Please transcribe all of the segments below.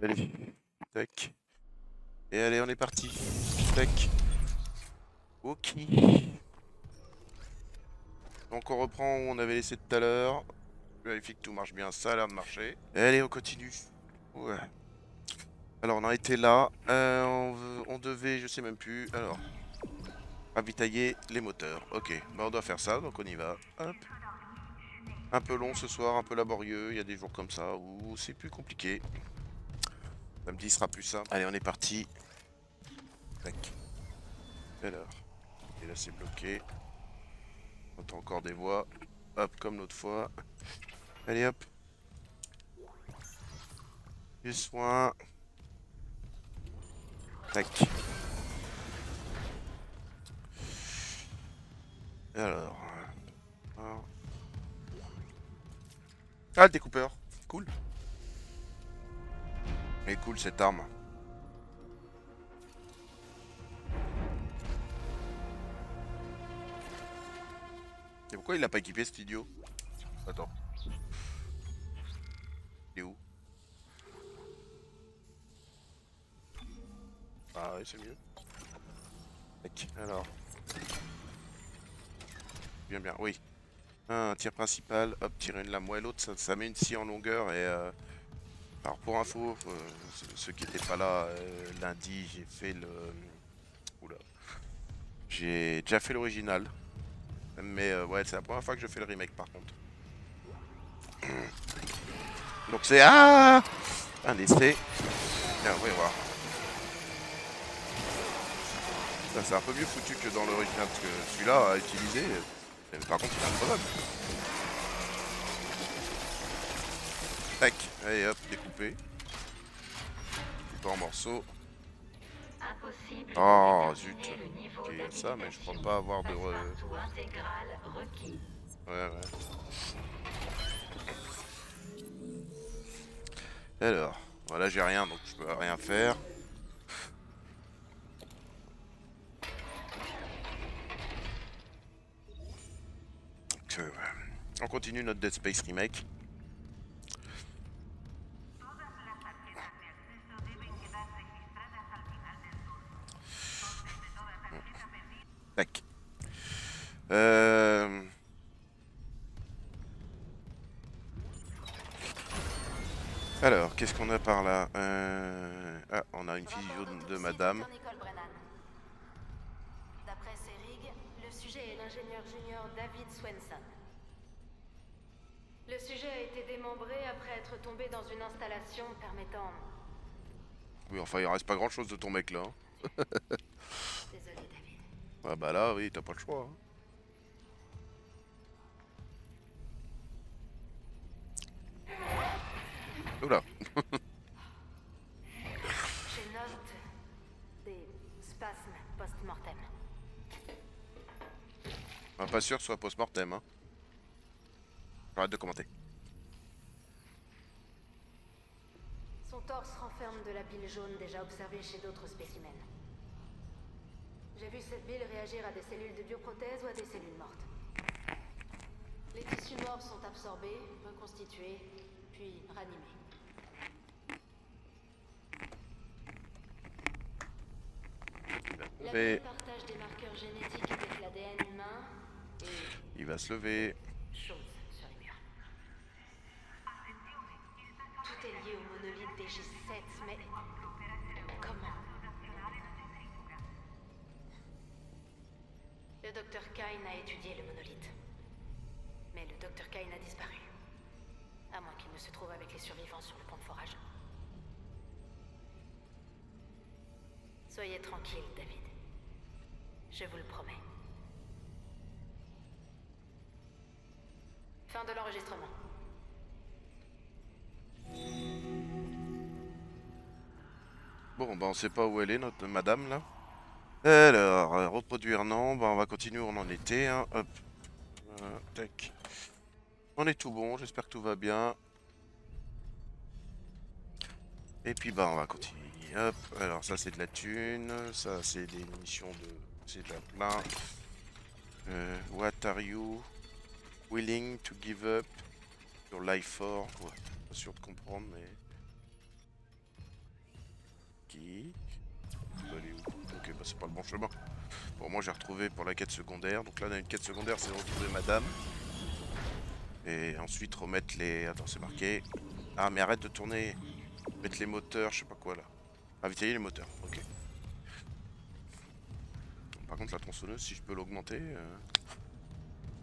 Allez, tac. Et allez, on est parti. Tac. Ok. Donc on reprend où on avait laissé tout à l'heure. Je vérifie que tout marche bien, ça a l'air de marcher. Et allez, on continue. Ouais. Alors on a été là. On devait, je sais même plus. Alors, ravitailler les moteurs. Ok, bah on doit faire ça, donc on y va. Hop. Un peu long ce soir, un peu laborieux. Il y a des jours comme ça où c'est plus compliqué. Samedi sera plus simple. Allez, on est parti. Tac. Alors. Et là c'est bloqué. On entend encore des voix. Hop, comme l'autre fois. Allez hop. Du soin. Tac. Alors. Ah, le découpeur. Cool. Mais cool cette arme. Et pourquoi il l'a pas équipé cet idiot? Attends. Il est où? Ah ouais, c'est mieux. Tac. Alors. Bien, bien. Oui. Un tir principal. Hop, tirer une lame. Ouais, l'autre, ça met une scie en longueur. Et alors, pour info, ceux qui n'étaient pas là lundi, j'ai fait le. Oula. J'ai déjà fait l'original. Mais ouais, c'est la première fois que je fais le remake par contre. Donc c'est un essai. Tiens, on va voir. Ça c'est un peu mieux foutu que dans l'original parce que celui-là à utiliser. Mais par contre il est incroyable. Tac, allez hop, découpé. Coupé en morceaux. Oh zut. Ok, il y a ça, mais je crois pas avoir de Ouais, ouais. Alors, voilà, j'ai rien donc je peux rien faire. Donc, on continue notre Dead Space Remake. Tac. Euh... Alors, qu'est-ce qu'on a par là? Ah, on a une physio de madame. D'après Serig, le sujet est l'ingénieur junior David Swenson. Le sujet a été démembré après être tombé dans une installation permettant... Oui, enfin, il reste pas grand-chose de ton mec là, hein. Désolé, David. Ah bah là, oui, t'as pas le choix, hein. Oula. Je note des spasmes post-mortem. Pas sûr que ce soit post-mortem, hein. J'arrête de commenter. Son torse renferme de la bile jaune déjà observée chez d'autres spécimens. J'ai vu cette bile réagir à des cellules de bioprothèse ou à des cellules mortes. Les tissus morts sont absorbés, reconstitués, puis ranimés. La bile partage des marqueurs génétiques avec l'ADN humain et... Il va se lever. choses sur les murs. Tout est lié au monolithe des J7, mais... comment? Le Dr Kyne a étudié le monolithe. Mais le Dr Kyne a disparu. À moins qu'il ne se trouve avec les survivants sur le pont de forage. Soyez tranquille, David. Je vous le promets. Fin de l'enregistrement. Bon, bah on sait pas où elle est, notre madame, là. Alors, reproduire, non. Bah on va continuer où on en était, hein. Hop. Tac. On est tout bon, j'espère que tout va bien. Et puis bah on va continuer. Hop. Alors ça c'est de la thune. Ça c'est des missions de... C'est déjà plein. What are you willing to give up your life for? Ouais, pas sûr de comprendre, mais... Qui on peut aller où? Ok, bah c'est pas le bon chemin. Bon, moi j'ai retrouvé pour la quête secondaire. Donc là, on a une quête secondaire, c'est de retrouver madame. Et ensuite remettre les... Attends, c'est marqué. Ah, mais arrête de tourner. Mettre les moteurs, je sais pas quoi là. Ravitailler les moteurs, ok. Par contre, la tronçonneuse, si je peux l'augmenter.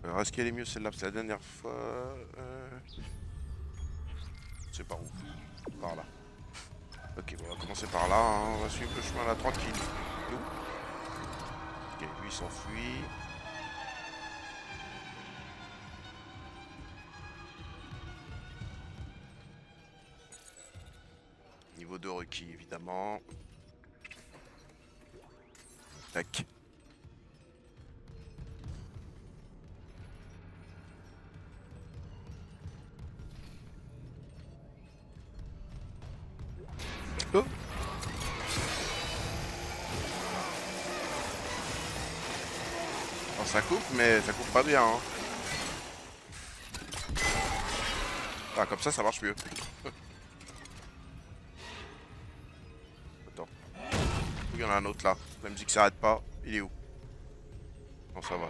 Alors, est-ce qu'elle est mieux celle-là? Parce que la dernière fois. C'est par où? Par là. Ok, bon, on va commencer par là. Hein. On va suivre le chemin là tranquille. Où? Ok, lui il s'enfuit. Niveau 2 requis, évidemment. Tac. Oh! Alors, ça coupe, mais ça coupe pas bien. Hein. Ah, comme ça marche mieux. Attends. Il y en a un autre là. La musique s'arrête pas. Il est où? Non, ça va.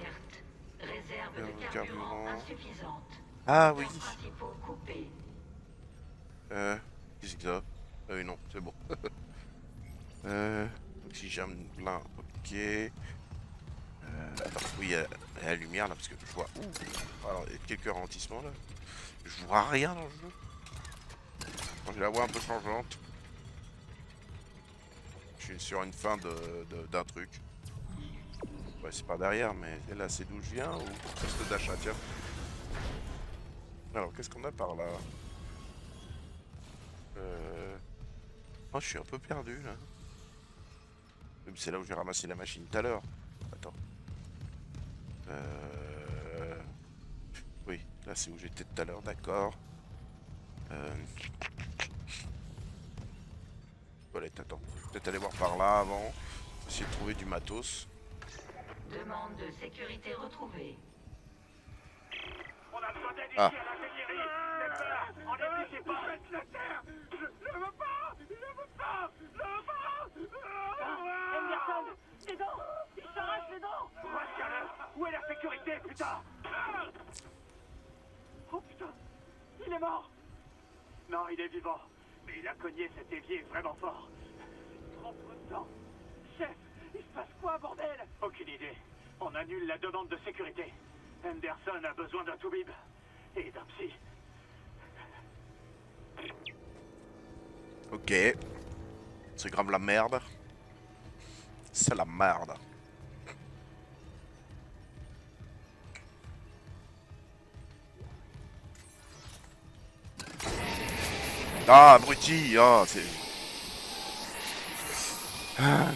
Réserve de Carburant. carburant insuffisante. Ah oui. Moteurs principaux coupés. Qu'est-ce que ça? Ah oui, non, c'est bon. Oxygène plein, ok. Attends, oui, il y a la lumière là, parce que je vois. Ouh. Alors, il y a quelques ralentissements là. Je vois rien dans le jeu. Bon, j'ai la voix un peu changeante. Je suis sur une fin d'un truc. Ouais, c'est pas derrière, mais là, c'est d'où je viens ou poste d'achat, tiens. Alors, qu'est-ce qu'on a par là? Oh, je suis un peu perdu là. C'est là où j'ai ramassé la machine tout à l'heure. Attends. Oui, là c'est où j'étais tout à l'heure, d'accord. Toilette, attends. Peut-être aller voir par là avant. Essayer de trouver du matos. Demande de sécurité retrouvée. On a besoin d'aide ici Ah. à l'ingénierie. Pepper, en effet, c'est pas. Faites la terre. Je veux pas. Je veux pas. Je veux pas. Henderson, les dents. Il s'arrache les dents. Retiens-le. Où est la sécurité, putain? Oh putain. Il est mort. Non, il est vivant. Mais il a cogné cet évier vraiment fort. Trop peu de temps. Chef, il se passe quoi, bordel? Aucune idée. On annule la demande de sécurité. Henderson a besoin d'un toubib. Et d'un psy. Ok. C'est grave la merde. C'est la merde. Ah, abruti. Ah, c'est... Ah.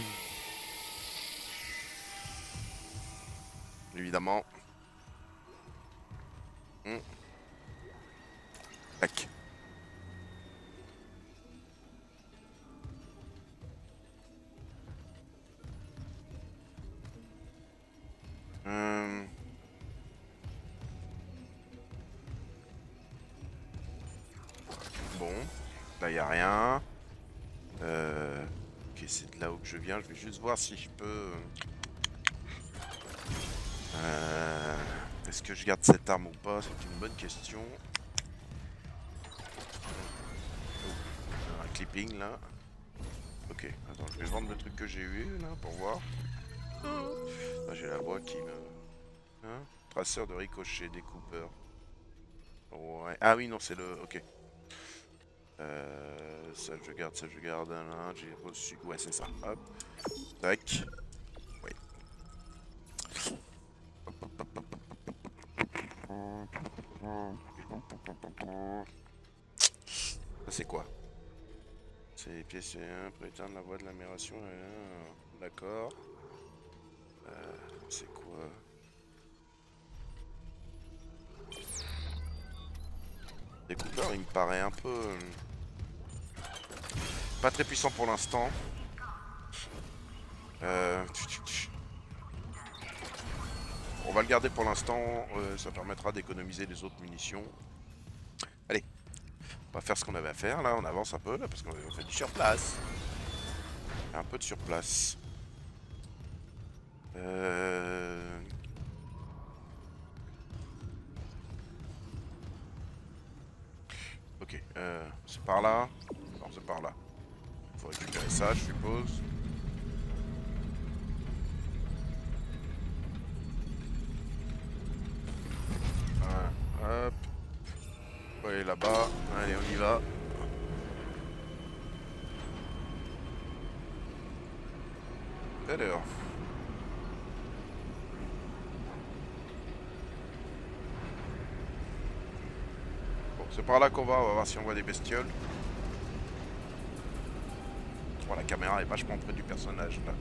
Évidemment. Tac. Bon, là y a rien. Ok, c'est de là où que je viens. Je vais juste voir si je peux. Est-ce que je garde cette arme ou pas? C'est une bonne question. Un clipping là. Ok, attends, je vais vendre le truc que j'ai eu là pour voir. Là, j'ai la voix qui me. Hein? Traceur de ricochet, découpeur. Ouais. Ah oui, non, c'est le. Ok. Ça je garde, ça je garde. Là, j'ai reçu. Ouais, c'est ça. Hop. Tac. Oui. Ça c'est quoi? C'est les pièces pour éteindre la voie de l'amélioration. D'accord. C'est quoi? Découpeur, il me paraît un peu... pas très puissant pour l'instant. On va le garder pour l'instant, ça permettra d'économiser les autres munitions. Allez, on va faire ce qu'on avait à faire là, on avance un peu là parce qu'on fait du sur place. un peu de surplace. Ok, c'est par là. Non, c'est par là. Faut récupérer ça, je suppose. Voilà, hop. Faut aller là-bas. Allez, on y va. Alors. Bon, c'est par là qu'on va voir si on voit des bestioles. Bon, la caméra est vachement près du personnage là.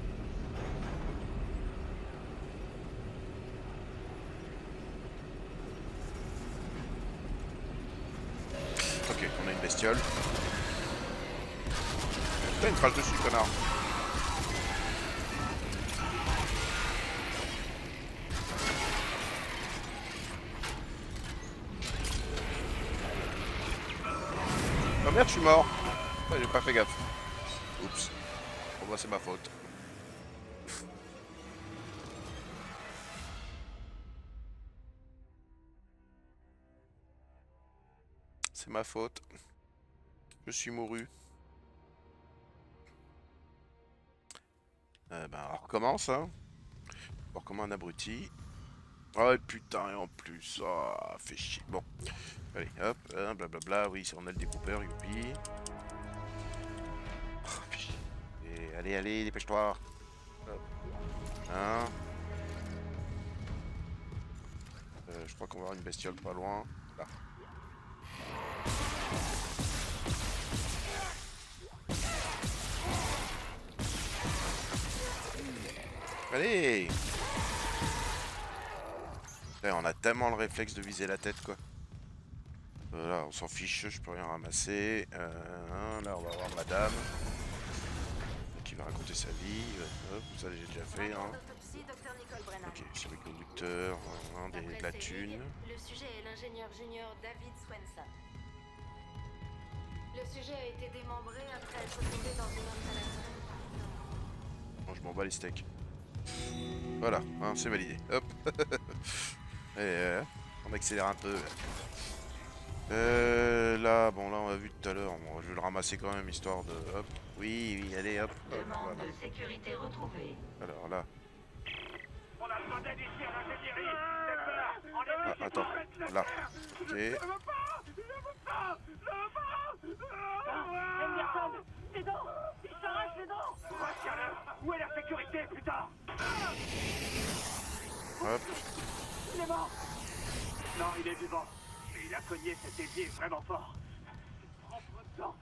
Ok, on a une bestiole. Putain, une crache dessus, connard. Oh merde, je suis mort. Ouais, j'ai pas fait gaffe. Oups. Bon, bah, c'est ma faute. C'est ma faute. Je suis mouru. Ben, on recommence, hein. On comme un abruti. Oh putain, et en plus, ah, fait chier. Bon, allez, hop, hein, blablabla. Oui, on a le découpeur, youpi. Oh, fait chier. Et allez, allez, dépêche-toi. Hop. Hein. Je crois qu'on va avoir une bestiole pas loin. Là. Allez! Putain, on a tellement le réflexe de viser la tête, quoi. Là, on s'en fiche, je peux rien ramasser. Là, on va voir madame. Qui va raconter sa vie. Hop, ça, j'ai déjà fait. Hein. Ok, c'est le conducteur, de la thune. Le sujet est l'ingénieur junior David Swenson. Le sujet a été démembré après être tombé dans une installation. Bon, je m'en bats les steaks. Voilà, hein, c'est validé. Hop. Et on accélère un peu. Là, bon, là, on a vu tout à l'heure. Bon, je vais le ramasser quand même, histoire de... Hop. Oui, oui, allez, hop. Hop Demande voilà. de sécurité retrouvée. Alors là. On a besoin d'aide ici à l'ingénierie. J'ai peur. On est Ah, attends. Là. Ok. Je veux pas. Je veux pas. Je veux pas. Henderson, tes dents. Il s'arrache les dents. Retiens-le. Où est la sécurité, putain? Hop. Il est mort. Non, il est vivant. Mais il a cogné cet évier vraiment fort. Prends peu de temps.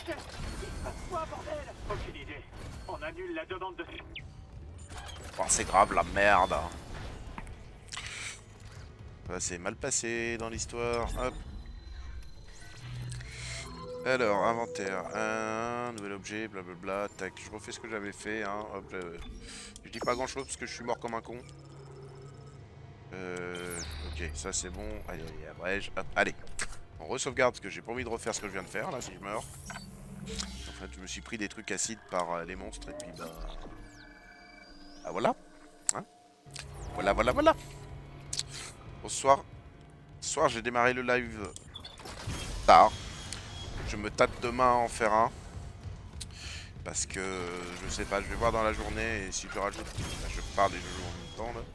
Chef, il se passe quoi, bordel? Aucune idée. On annule la demande de... Oh, c'est grave, la merde. Ça s'est mal passé dans l'histoire. Hop. Alors, inventaire. Un nouvel objet, blablabla. Tac, je refais ce que j'avais fait. Hein. Hop, je dis pas grand chose parce que je suis mort comme un con. Ok, ça c'est bon. Allez, allez, abrège. Hop, allez. On re-sauvegarde parce que j'ai pas envie de refaire ce que je viens de faire là si je meurs. En fait, je me suis pris des trucs acides par les monstres et puis bah. Ah voilà. Hein, voilà, voilà, voilà. Bonsoir. Ce soir, j'ai démarré le live tard. Je me tâte demain à en faire un. Parce que je sais pas, je vais voir dans la journée et si je rajoute. Là, je parle et je joue en même temps là.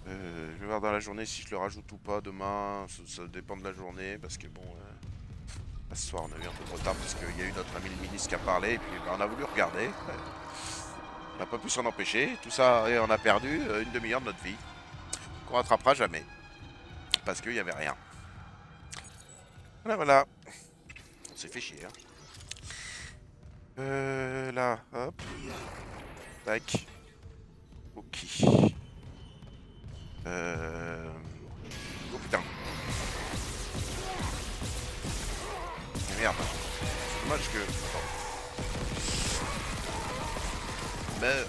Je vais voir dans la journée si je le rajoute ou pas demain. Ça dépend de la journée parce que bon. Là, ce soir, on a eu un peu de retard parce qu'il y a eu notre ami le ministre qui a parlé et puis bah, on a voulu regarder. On n'a pas pu s'en empêcher. Tout ça, et on a perdu une demi-heure de notre vie. Qu'on rattrapera jamais. Parce qu'il n'y avait rien. Voilà, voilà. On s'est fait chier. Hein. Là, hop. Tac. Ok. Oh putain. Merde. C'est dommage que... Attends. Mais...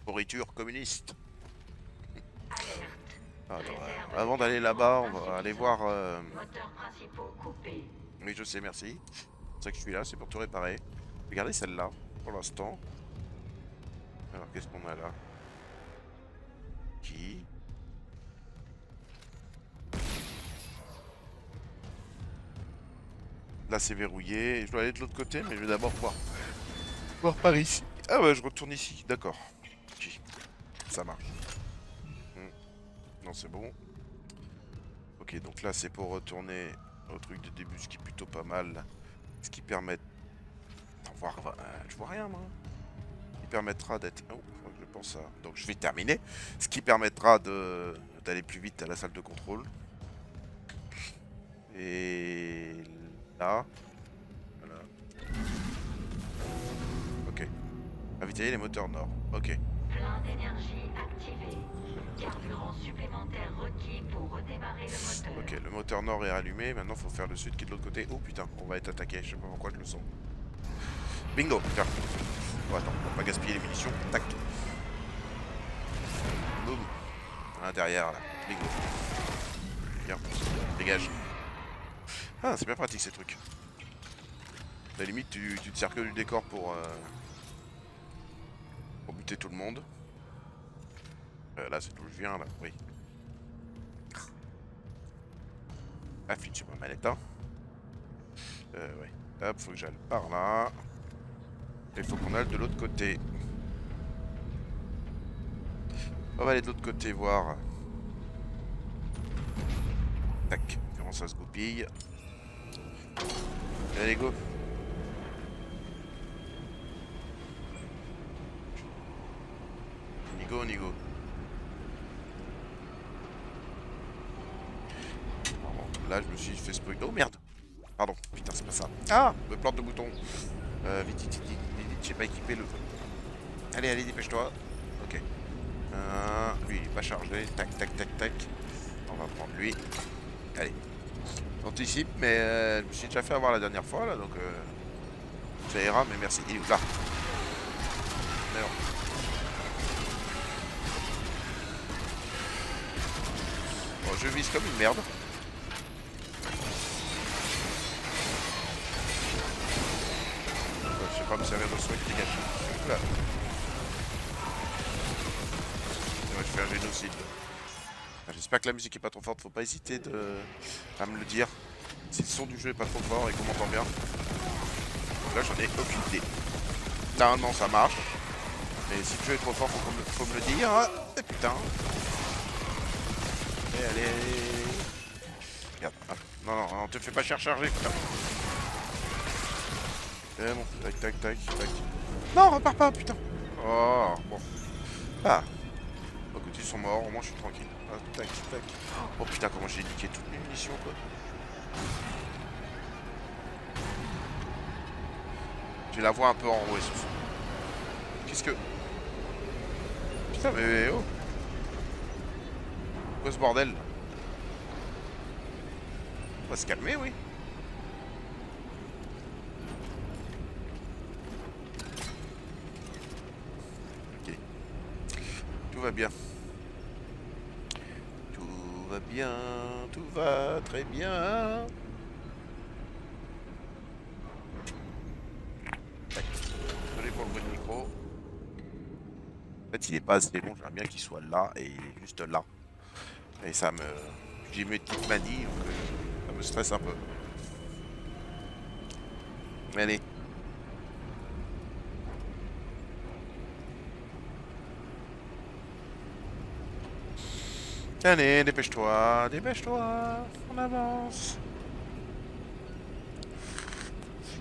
Pourriture communiste. Alors, avant d'aller là-bas, on va aller voir... Moteurs principaux coupés. Oui, je sais, merci. C'est ça que je suis là, c'est pour tout réparer. Regardez celle-là, pour l'instant. Alors, qu'est-ce qu'on a là? Qui? Là, c'est verrouillé. Je dois aller de l'autre côté, mais je vais d'abord voir par ici. Ah ouais, je retourne ici. D'accord. Ok. Ça marche. Non, c'est bon. Ok, donc là, c'est pour retourner au truc de début, ce qui est plutôt pas mal. Ce qui permet... je vois rien, moi. Ce qui permettra d'être... Oh, faut que je pense à... Donc, je vais terminer. Ce qui permettra d'aller plus vite à la salle de contrôle. Et... là... Voilà. Ok. Ravitailler les moteurs nord. Ok. Plein d'énergie activée. Carburant supplémentaire requis pour redémarrer le moteur. Ok, le moteur nord est allumé. Maintenant, faut faire le sud qui est de l'autre côté. Oh putain, on va être attaqué. Je sais pas pourquoi je le sens. Bingo. Tiens. Oh, attends, on va pas gaspiller les munitions. Tac. Boum. À l'intérieur, là. Bingo. Bien. Dégage. Ah, c'est bien pratique ces trucs. À la limite, tu te sers que du décor pour buter tout le monde. Là, c'est d'où je viens, là. Oui. Affiche sur ma manette, hein. Ouais. Hop, faut que j'aille par là. Il faut qu'on aille de l'autre côté. On va aller de l'autre côté voir. Tac, comment ça se goupille. Allez, go. Nigo, nigo. Là, je me suis fait spoiler. Oh merde! Pardon, putain, c'est pas ça. Ah! Me plante de bouton. Vite, vite, vite, vite, vite, j'ai pas équipé le. Allez, allez, dépêche-toi. Ok. Lui, il est pas chargé. Tac, tac, tac, tac. On va prendre lui. Allez. Anticipe, mais je me suis déjà fait avoir la dernière fois, là, donc ça ira, mais merci. Il est où? Là. Merde. Bon, je vise comme une merde. Je sais pas me servir de soin qui dégage. Là. Ouais, je fais un génocide. J'espère que la musique est pas trop forte, faut pas hésiter à me le dire. Si le son du jeu est pas trop fort et qu'on m'entend bien. Là j'en ai aucune idée. Normalement ça marche. Mais si le jeu est trop fort, faut me le dire. Ah, putain. Allez. Regarde. Ah, non, non, te fais pas recharger, putain. Eh bon, tac, tac, tac, tac. Non, repars pas, putain. Oh, bon. Ah. Écoute, ils sont morts, au moins je suis tranquille. Ah, tac, tac. Oh putain, comment j'ai niqué toutes mes munitions, quoi. J'ai la voix un peu enrouée ce son. Qu'est-ce que... Putain, mais oh. Quoi ce bordel? On va se calmer, oui. Ok. Tout va bien. Tout va bien, tout va très bien. Tac. Désolé pour le bruit de micro. En fait, il est pas assez long, j'aimerais bien qu'il soit là et il est juste là. Et ça me... J'ai mes petites manies, donc ça me stresse un peu. Allez. Allez, dépêche-toi, dépêche-toi, on avance.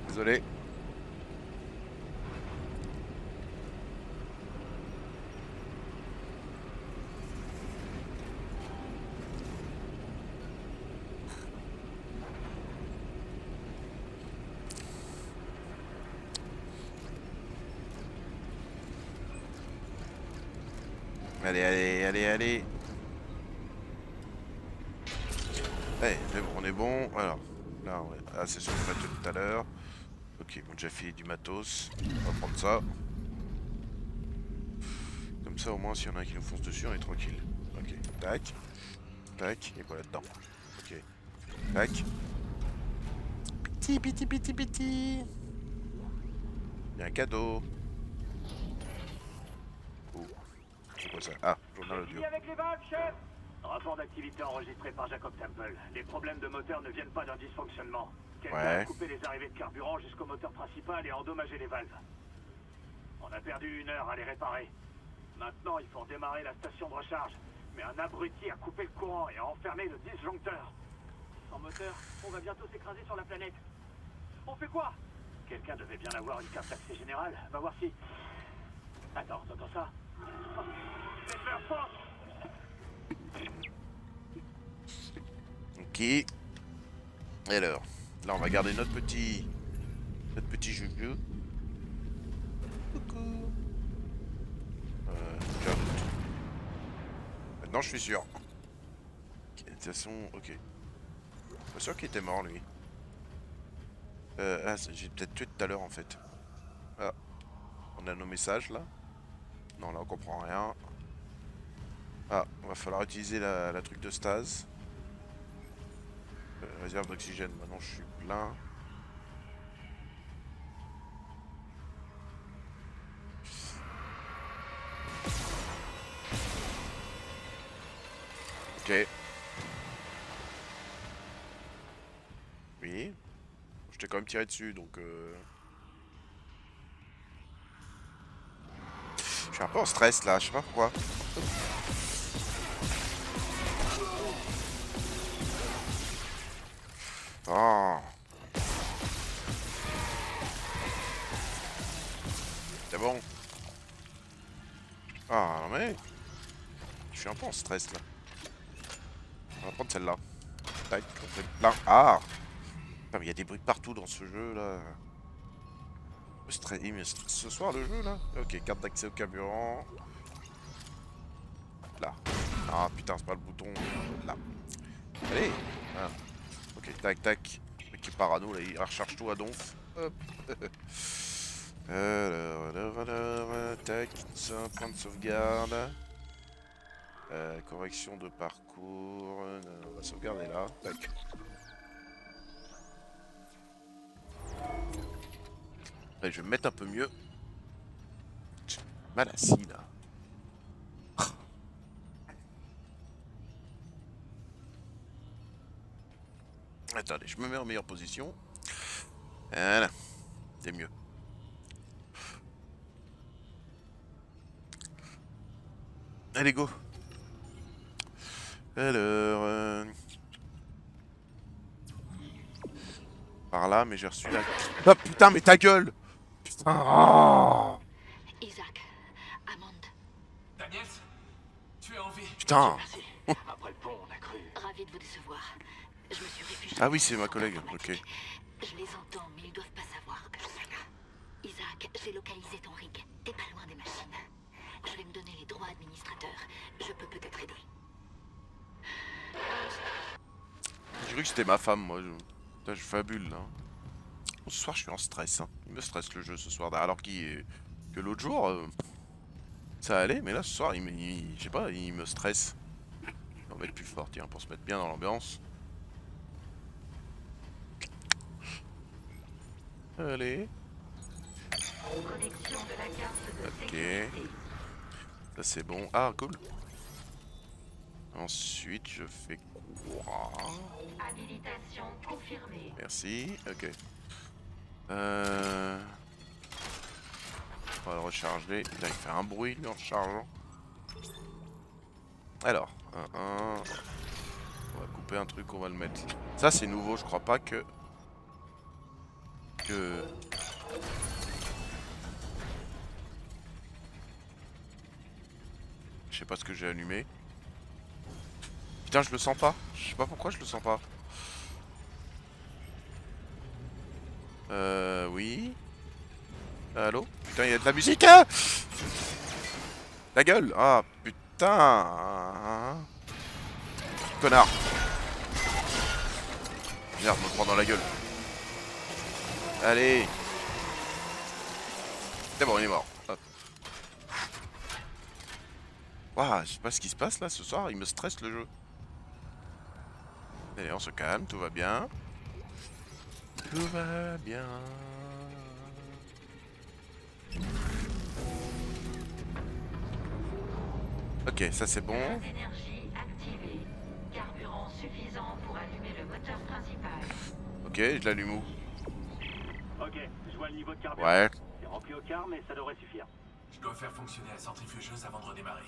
Désolé. Allez, allez, allez, allez. Allez, c'est bon, on est bon. Alors, là, c'est sur le plateau de tout à l'heure. Ok, ils m'ont déjà filé du matos. On va prendre ça. Comme ça, au moins, s'il y en a un qui nous fonce dessus, on est tranquille. Ok, tac. Tac, il y a quoi là-dedans? Ok. Tac. Petit, petit, petit, petit. Il y a un cadeau. Oh, c'est quoi ça? Ah, journal audio. Fini avec les valves, chef. Rapport d'activité enregistré par Jacob Temple. Les problèmes de moteur ne viennent pas d'un dysfonctionnement. Quelqu'un a Ouais. coupé les arrivées de carburant jusqu'au moteur principal et endommagé les valves. On a perdu 1 heure à les réparer. Maintenant, il faut redémarrer la station de recharge. Mais un abruti a coupé le courant et a enfermé le disjoncteur. Sans moteur, on va bientôt s'écraser sur la planète. On fait quoi? Quelqu'un devait bien avoir une carte d'accès générale. Va voir si... Attends, t'entends ça? Oh, faites-leur force. Ok. Et alors, là on va garder notre petit juju. Coucou. J'ai un doute. Maintenant je suis sûr. Ok, de toute façon, ok. Je suis pas sûr qu'il était mort lui. Ah, j'ai peut-être tué tout à l'heure en fait. Ah, on a nos messages là. Non, là on comprend rien. Ah, on va falloir utiliser la truc de stase. Réserve d'oxygène, maintenant je suis plein. Ok. Oui. Je t'ai quand même tiré dessus, donc je suis un peu en stress là, je sais pas pourquoi. Oh. C'est bon. Ah non mais... Je suis un peu en stress là. On va prendre celle-là. Tac, on fait plein. Ah. Putain, mais il y a des bruits partout dans ce jeu là. Il me stresse ce soir le jeu là. Ok, carte d'accès au carburant. Là. Ah putain, c'est pas le bouton. Là. Allez. Ah. Ok, tac tac. Le mec qui est parano là, il recharge tout à donf. Hop. Alors, tac, ça, point de sauvegarde. Correction de parcours. On va sauvegarder là. Tac. Allez, je vais me mettre un peu mieux. J'ai mal assis là. Attendez, je me mets en meilleure position. Voilà. C'est mieux. Allez, go. Alors... Par là, mais j'ai reçu la... Ah putain, mais ta gueule. Putain. Oh Isaac, Amande, Daniels, tu es en vie. putain. Après le pont, on a cru. ravi de vous décevoir. Je me suis réfugiée. Ah oui, c'est ma collègue, ok. Je les entends, mais ils doivent pas savoir que je suis là. Isaac, j'ai localisé ton rig. T'es pas loin des machines. Je vais me donner les droits administrateurs. Je peux peut-être aider. J'ai cru que c'était ma femme, moi. Putain, je fabule, là. Bon, ce soir, je suis en stress. Hein. Il me stresse le jeu ce soir. Alors que l'autre jour, ça allait. Mais là, ce soir, je sais pas, il me stresse. On va mettre plus fort, tiens, pour se mettre bien dans l'ambiance. Allez. Connexion de la carte de Ok. sécurité. Ça, c'est bon. Ah, cool. Ensuite, je fais quoi? Habilitation confirmée. Merci. Ok. On va le recharger. Putain, il fait un bruit, lui, en rechargeant. Alors, on va couper un truc, on va le mettre. Ça, c'est nouveau, je crois pas que... Je sais pas ce que j'ai allumé. Putain, je le sens pas. Je sais pas pourquoi je le sens pas. Oui. Allô? Putain, il y a de la musique, hein! La gueule! Ah, putain! Connard! Merde, me prend dans la gueule. Allez! C'est bon, il est mort. Hop. Waouh, je sais pas ce qui se passe là ce soir, il me stresse le jeu. Allez, on se calme, tout va bien. Tout va bien. Ok, ça c'est bon. Phase d'énergie activée. Carburant suffisant pour allumer le moteur principal. Ok, je l'allume où? Ok, je vois le niveau de carburant. Ouais. C'est rempli au quart, mais ça devrait suffire. Je dois faire fonctionner la centrifugeuse avant de redémarrer.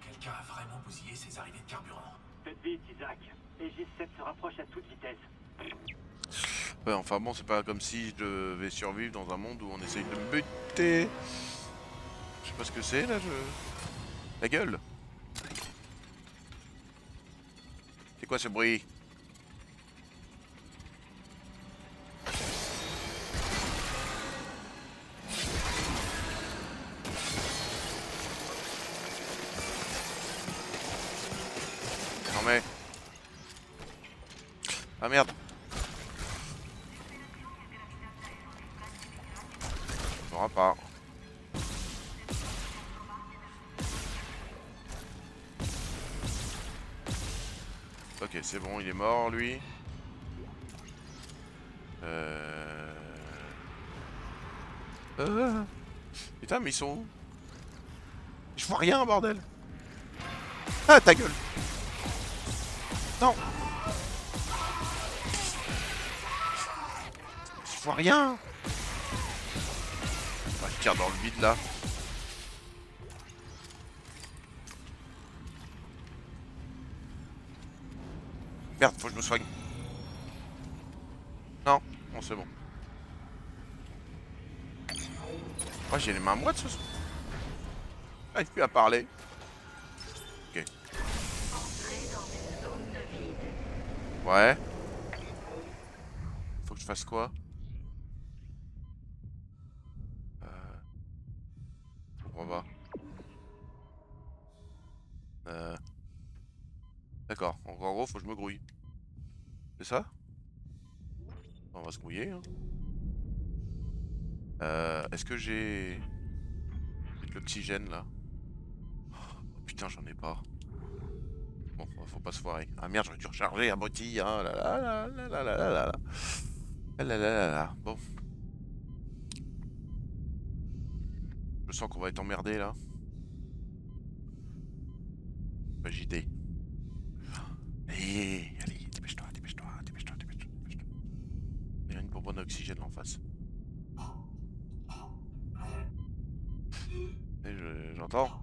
Quelqu'un a vraiment bousillé ses arrivées de carburant. Faites vite, Isaac. Et J7 se rapproche à toute vitesse. Ouais, enfin bon, c'est pas comme si je devais survivre dans un monde où on essaye de me buter. Je sais pas ce que c'est là, La gueule. C'est quoi ce bruit? Non mais... Ah merde. On n'aura pas. Ok, c'est bon, il est mort lui. Putain, mais ils sont où? Je vois rien, bordel. Ah, ta gueule. Non. Je vois rien. Ah, je tire dans le vide là. Merde, faut que je me soigne. Non, bon c'est bon. Moi j'ai les mains moites ce soir. J'arrive plus à parler. Ok. Ouais. Faut que je fasse quoi? On va. D'accord. En gros, faut que je me grouille. C'est ça? On va se grouiller. Hein. Est-ce que j'ai... de l'oxygène là? Oh, putain, j'en ai pas. Bon, faut pas se foirer. Ah merde, j'aurais dû recharger à moitié. Hein. Là, là, là, là, là, là, là, là. Ah là, là, là, là. Bon. Je sens qu'on va être emmerdé là. Bah, JD. Allez, dépêche-toi, dépêche-toi, dépêche-toi, dépêche-toi, dépêche-toi. Il y a une bonbonne d'oxygène en face. Et j'entends.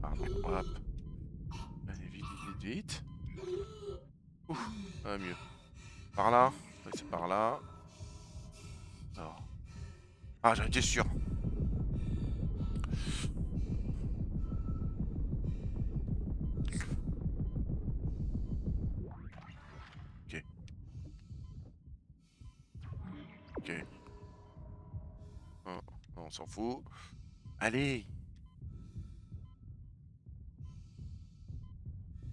Pardon, hop. Allez, vite, vite, vite, vite. Ouf, mieux. Par là. Ouais, c'est par là. Alors. Ah, j'en étais sûr. Ok. Ok. Oh, on s'en fout. Allez.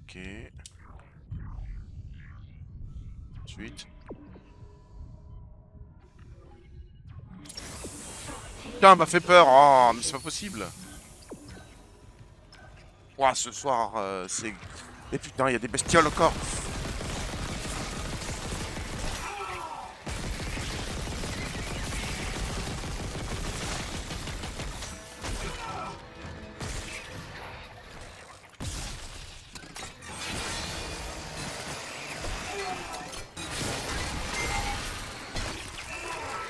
Ok. Ensuite. Putain, m'a fait peur. Oh, mais c'est pas possible. Ouah, ce soir, c'est... Et putain, il y a des bestioles encore.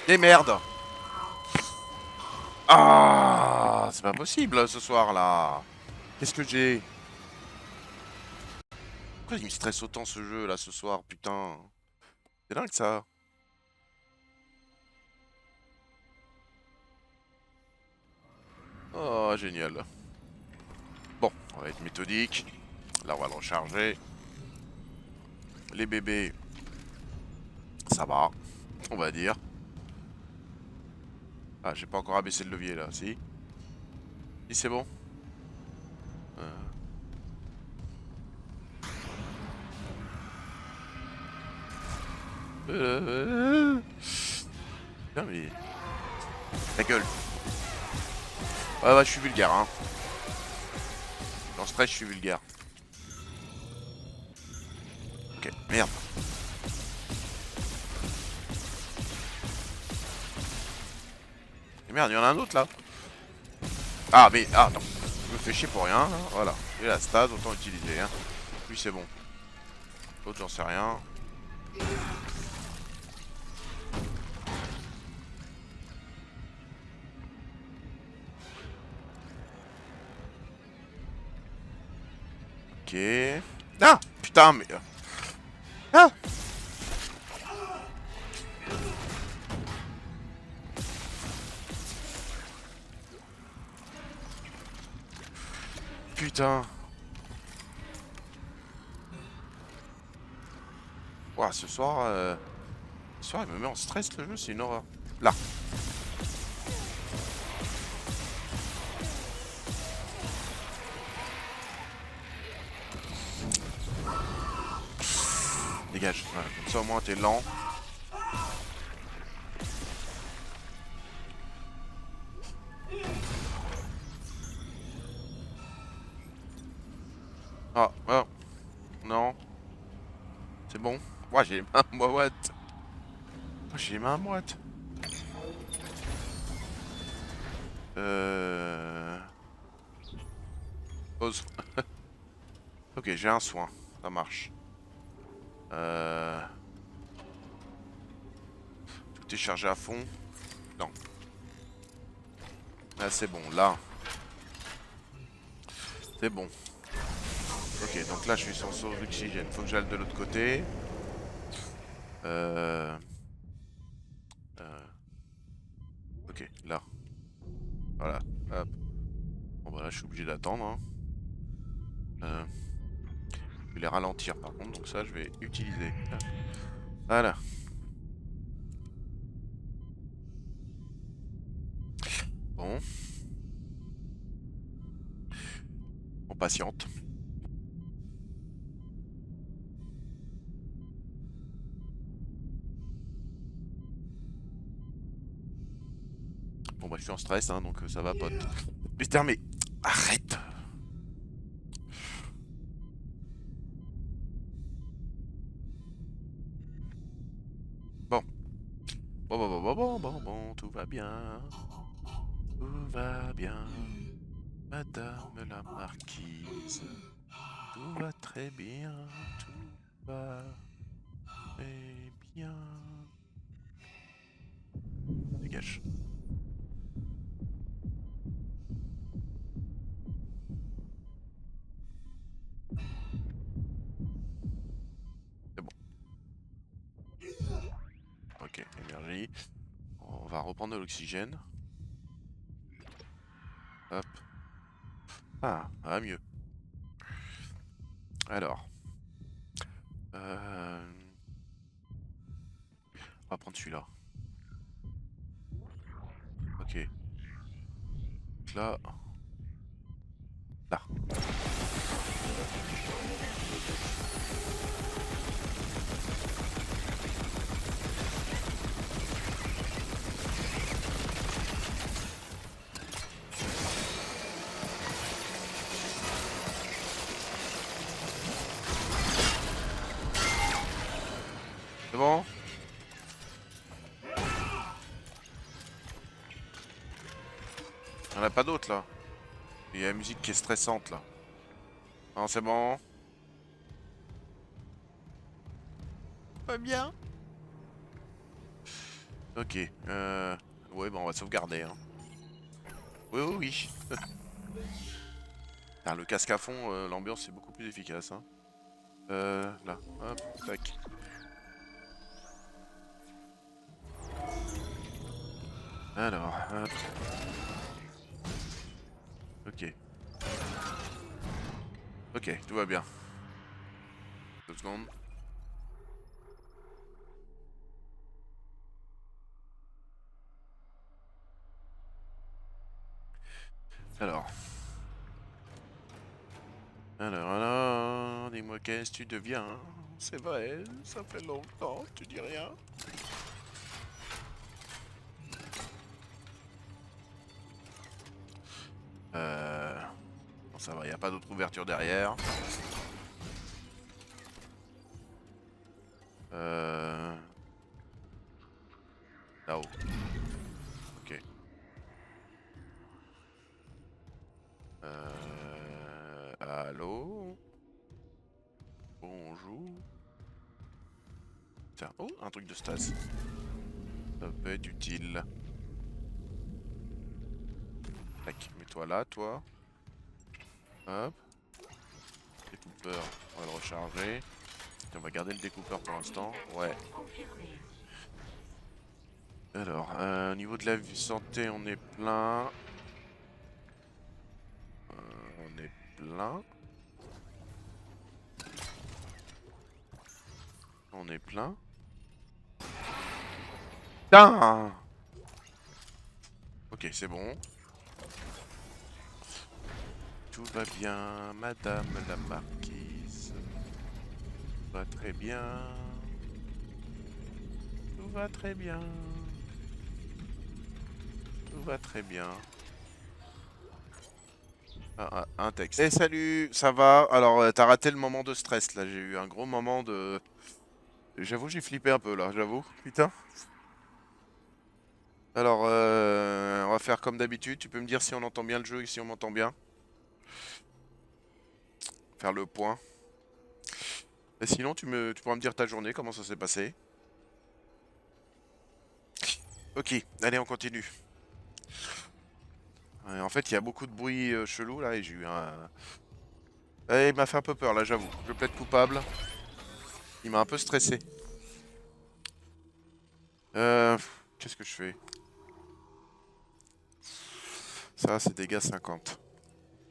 Des merdes. Ah, c'est pas possible ce soir là. Qu'est-ce que j'ai? Pourquoi il me stresse autant ce jeu là ce soir, putain? C'est dingue ça. Oh, génial. Bon, on va être méthodique. Là, on va le recharger. Les bébés, ça va, on va dire. Ah, j'ai pas encore abaissé le levier là, si? Si, c'est bon? Putain, mais... Ta gueule. Ouais, ouais, je suis vulgaire, hein. Dans ce stress, je suis vulgaire. Ok, merde. Et merde, il y en a un autre là. Ah mais, ah non. Je me fais chier pour rien, là. Voilà. Et la stade, autant utiliser, hein. Lui c'est bon. L'autre j'en sais rien. Ok. Ah putain mais... Ah putain. Ouah, ce soir, il me met en stress le jeu, c'est une horreur. Là. Dégage. Voilà, comme ça au moins t'es lent. Ah, oh, non. C'est bon. Ouah, j'ai les mains moites. Oh, j'ai les mains moites. Pause. Ok, j'ai un soin. Ça marche. Tout est chargé à fond. Non. Là, c'est bon. Là. C'est bon. Ok, donc là, je suis sans source d'oxygène. Faut que j'aille de l'autre côté. Ok, là. Voilà. Hop. Bon, bah là, je suis obligé d'attendre. Hein. Je vais les ralentir, par contre. Donc ça, je vais utiliser. Voilà. Bon. On patiente. Bon bah je suis en stress hein, donc ça va pote. Putain mais arrête. Bon. Bon, tout va bien. Tout va bien. Madame la marquise. Tout va très bien. Tout va très bien. Dégage. C'est bon. Ok, énergie. On va reprendre de l'oxygène. Hop. Ah, va mieux. Alors. On va prendre celui-là. Ok. Donc là. Là. C'est bon? Il n'y en a pas d'autres là. Il y a la musique qui est stressante là. Non, c'est bon. Pas bien. Ok. Ouais, bah on va sauvegarder. Hein. Oui, oui, oui. Ah, le casque à fond, l'ambiance est beaucoup plus efficace. Hein. Là. Hop, tac. Alors, hop. Ok. Ok, tout va bien. 2 secondes. Alors. Alors, dis-moi qu'est-ce que tu deviens. C'est vrai, ça fait longtemps, tu dis rien. Bon, ça va, y a pas d'autre ouverture derrière. Là-haut. Ok. Allô? Bonjour. Tiens, oh, un truc de stase. Ça peut être utile. Tac, mets-toi là, toi. Hop. Découpeur, on va le recharger. Et on va garder le découpeur pour l'instant. Ouais. Alors, au niveau de la santé, on est plein. On est plein. On est plein. Putain! Ok, c'est bon. Tout va bien, madame la marquise. Tout va très bien. Tout va très bien. Tout va très bien. Un texte. Eh salut, ça va? Alors, t'as raté le moment de stress là. J'ai eu un gros moment de. J'avoue, j'ai flippé un peu là, j'avoue. Putain. Alors, on va faire comme d'habitude. Tu peux me dire si on entend bien le jeu et si on m'entend bien. Faire le point. Et sinon, tu pourras me dire ta journée, comment ça s'est passé. Ok, allez, on continue. En fait, il y a beaucoup de bruit chelou là et j'ai eu un. Il m'a fait un peu peur là, j'avoue. Je plaide coupable. Il m'a un peu stressé. Qu'est-ce que je fais? Ça, c'est dégâts 50.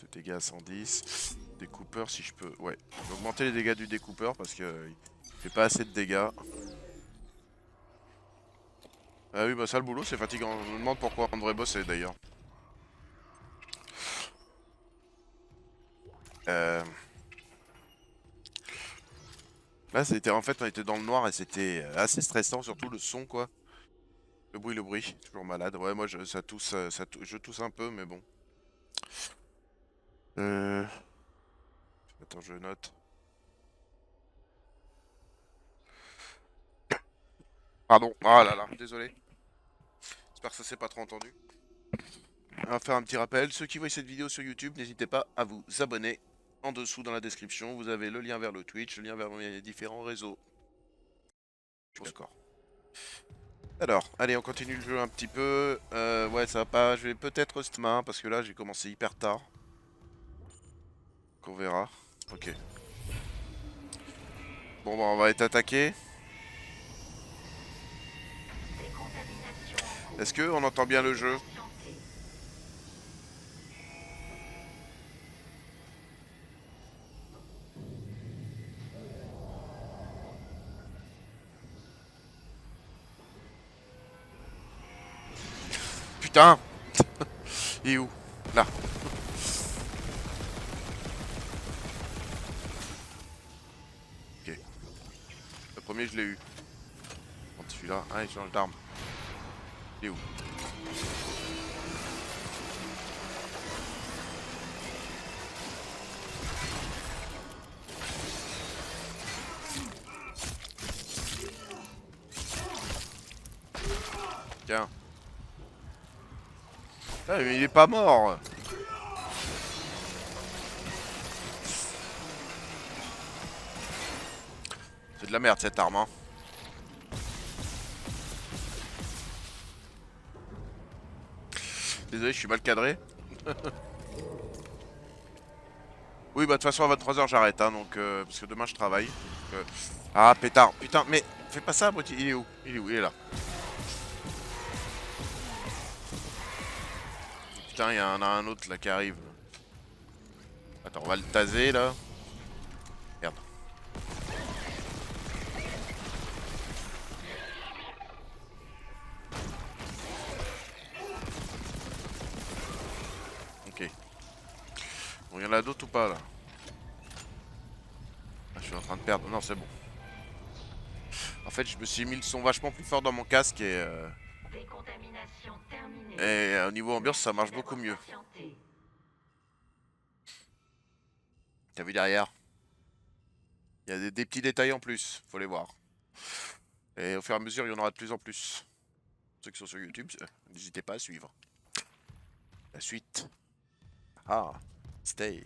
C'est dégâts à 110. Découpeur, si je peux. Ouais. Je vais augmenter les dégâts du découpeur parce que il fait pas assez de dégâts. Ah oui, bah ça, le boulot, c'est fatigant. Je me demande pourquoi on devrait bosser d'ailleurs. Euh... Là, c'était en fait, on était dans le noir et c'était assez stressant, surtout le son, quoi. Le bruit, toujours malade. Ouais, moi, ça tousse, je tousse un peu, mais bon. Euh... Attends, je note. Pardon. Ah là là, désolé. J'espère que ça s'est pas trop entendu. On va faire un petit rappel. Ceux qui voient cette vidéo sur YouTube, n'hésitez pas à vous abonner. En dessous dans la description, vous avez le lien vers le Twitch, le lien vers les différents réseaux. D'accord. Alors, allez, on continue le jeu un petit peu. Ouais, ça va pas. Je vais peut-être main parce que là, j'ai commencé hyper tard. Qu'on verra. Ok. Bon, bah, on va être attaqué. Est-ce que on entend bien le jeu? Putain! Il est où? Là. Ok. Le premier, je l'ai eu. Quand celui-là. Ah, il change d'arme. Il est où? Tiens. Ah, mais il est pas mort! C'est de la merde cette arme, hein. Désolé, je suis mal cadré. Oui, bah de toute façon à 23 h j'arrête, hein, donc parce que demain je travaille. Ah pétard, putain, mais fais pas ça, abruti. Il est où? Il est où? Il est là. Putain, il y en a un autre là qui arrive. Attends, on va le taser là. Merde. Ok. Bon, il y en a d'autres ou pas là? Ah, je suis en train de perdre. Non, c'est bon. En fait, je me suis mis le son vachement plus fort dans mon casque et au niveau ambiance, ça marche beaucoup mieux. T'as vu derrière? Il y a des petits détails en plus, faut les voir. Et au fur et à mesure, il y en aura de plus en plus. Ceux qui sont sur YouTube, n'hésitez pas à suivre. La suite. Ah. Stay.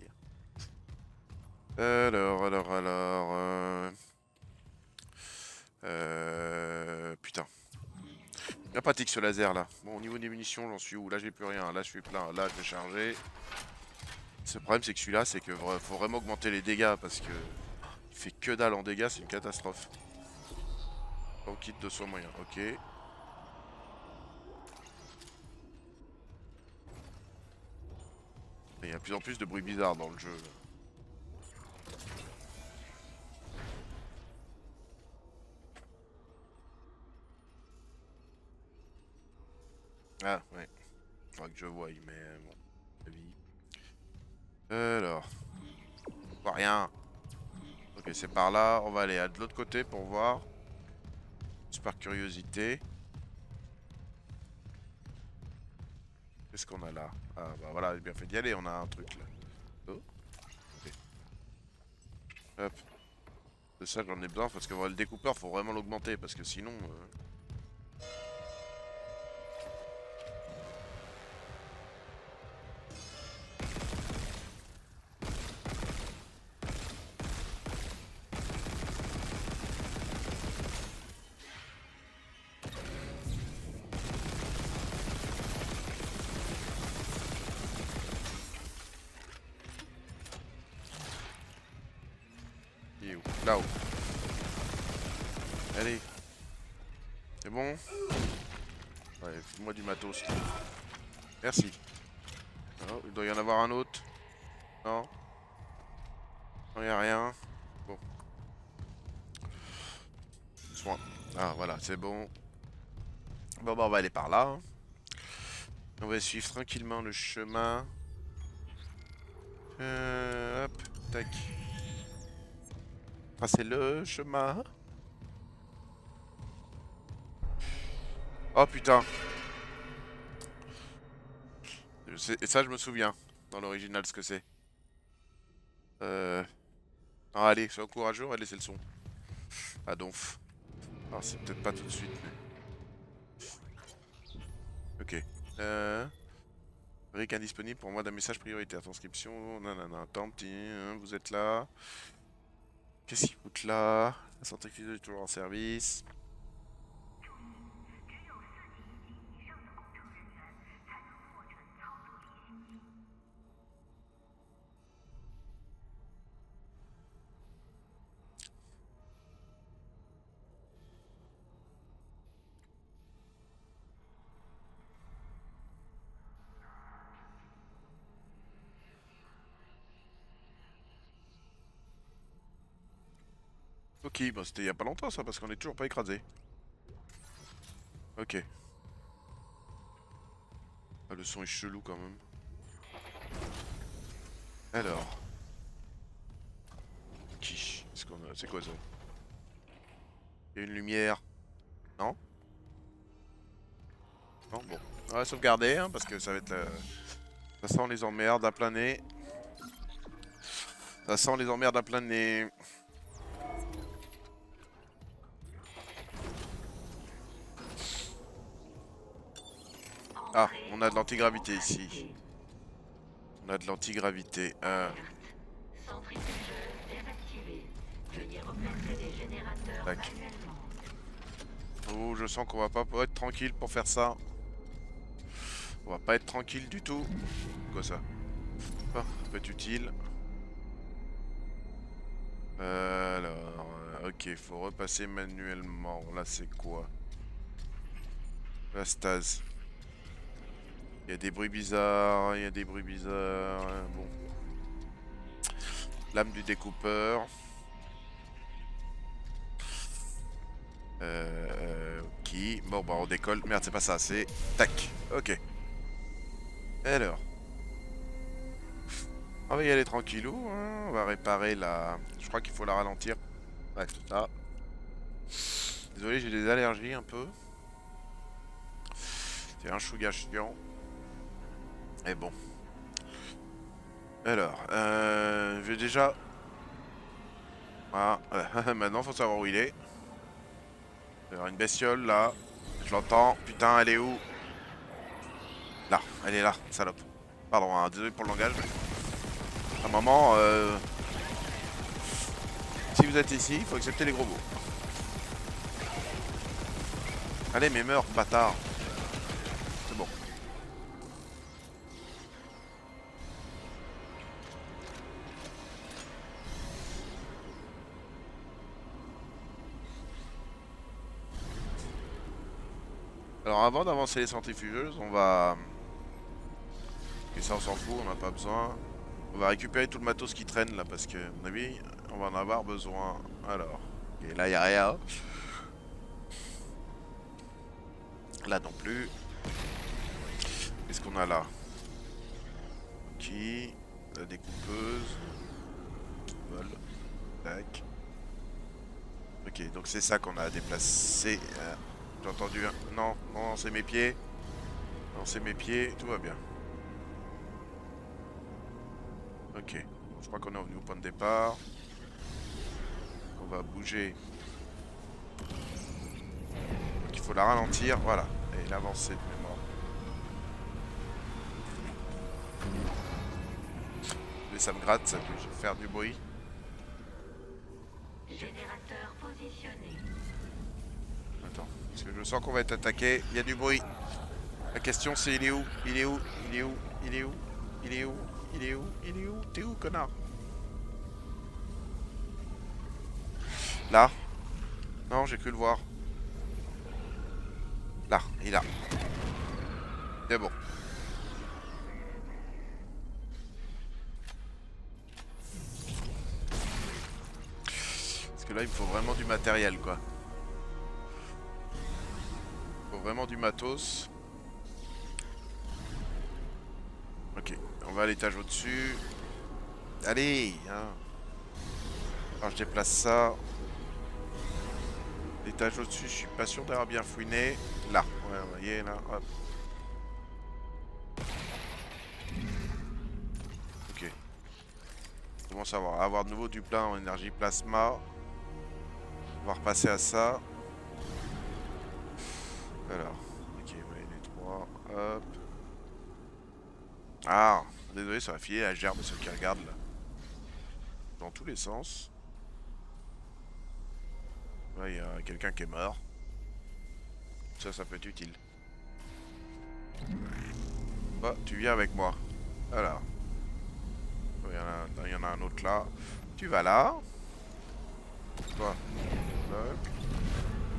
Alors. Putain. Bien pratique ce laser là. Bon, au niveau des munitions, j'en suis où? Là, j'ai plus rien. Là, je suis plein. Là, je vais charger. Ce problème, c'est que celui-là, c'est que faut vraiment augmenter les dégâts parce que il fait que dalle en dégâts, c'est une catastrophe. Au kit de soins moyens, ok. Il y a de plus en plus de bruits bizarres dans le jeu. Ah, ouais. Faudra que je voie, mais bon. Avis. Alors. Je vois rien. Ok, c'est par là. On va aller de l'autre côté pour voir. C'est par curiosité. Qu'est-ce qu'on a là? Ah bah voilà, j'ai bien fait d'y aller, on a un truc là. Oh. Ok. Hop. De ça j'en ai besoin parce que le découpeur faut vraiment l'augmenter parce que sinon... Il est où? Là-haut. Allez. C'est bon? Ouais, fais-moi du matos. Merci. Oh, il doit y en avoir un autre. Non. Non, y a rien. Bon. Soin. Ah, voilà, c'est bon. Bon, bah, on va aller par là. Hein. On va suivre tranquillement le chemin. Hop, tac. Tracer le chemin. Oh putain. Et ça, je me souviens. Dans l'original, ce que c'est. Non, allez, sois courageux, on va laisser le son. Ah, donf. Alors, c'est peut-être pas tout de suite, mais... Ok. Rick indisponible pour moi d'un message prioritaire. Transcription, nanana. Tant pis, hein, vous êtes là. Qu'est-ce qu'il fout là? La centrifugeuse est toujours en service. Ok, bah c'était il y a pas longtemps ça parce qu'on est toujours pas écrasé. Ok. Ah, le son est chelou quand même. Alors. Quiche. Est-ce qu'on a... C'est quoi ça? Il y a une lumière. Non? Non, bon. On va sauvegarder hein, parce que ça va être la... Ça sent les emmerdes à plein nez. Ça sent les emmerdes à plein nez. Ah, on a de l'antigravité ici. On a de l'antigravité. Tac. Oh, je sens qu'on va pas être tranquille pour faire ça. On va pas être tranquille du tout. Quoi ça? Ah, ça peut être utile. Alors, ok, faut repasser manuellement. Là, c'est quoi? La stase. Il y a des bruits bizarres, il y a des bruits bizarres. Bon. Lame du découpeur. Ok. Bon, bah, on décolle. Merde, c'est pas ça, c'est... Tac. Ok. Alors. On va y aller tranquillou. Hein. On va réparer la... Je crois qu'il faut la ralentir. Ouais, là. Désolé, j'ai des allergies un peu. C'est un chouga chiant. Et bon. Alors, je vais déjà... Voilà. Maintenant, faut savoir où il est. Il y aura une bestiole là. Je l'entends. Putain, elle est où? Là, elle est là, salope. Pardon, hein, désolé pour le langage. À un moment, si vous êtes ici, il faut accepter les gros mots. Allez, mais meurs, bâtard. C'est bon. Alors avant d'avancer les centrifugeuses, on va... Et ça on s'en fout, on n'a pas besoin. On va récupérer tout le matos qui traîne là parce que, à mon avis, on va en avoir besoin. Alors, et là il n'y a rien. Là non plus. Qu'est-ce qu'on a là? Qui? La découpeuse. Vol. Tac. Ok, donc c'est ça qu'on a déplacé. J'ai entendu un... Non, non, c'est mes pieds. Non, c'est mes pieds, tout va bien. Ok, je crois qu'on est revenu au point de départ. On va bouger. Donc il faut la ralentir, voilà. Et l'avancer de mémoire. Mais ça me gratte, ça peut faire du bruit. Générateur positionné. Attends, parce que je sens qu'on va être attaqué. Il y a du bruit. La question c'est il est où? Il est où? Il est où? Il est où? Il est où? Il est où? Il est où? T'es où, connard? Là? Non, j'ai cru le voir. Là, il est là. C'est bon. Parce que là, il me faut vraiment du matériel, quoi. Il faut vraiment du matos. Ok, on va à l'étage au-dessus. Allez, hein. Alors, je déplace ça. L'étage au-dessus, je suis pas sûr d'avoir bien fouiné. Là, ouais, vous voyez, là, hop. Ok. On commence à avoir de nouveau du plein en énergie plasma. On va repasser à ça. Alors, ok, ouais, les trois, hop. Ah, désolé, ça va filer la gerbe de ceux qui regardent là. Dans tous les sens. Là, il y a quelqu'un qui est mort. Ça peut être utile. Bah, tu viens avec moi. Voilà. Il y en a un autre là. Tu vas là. Toi.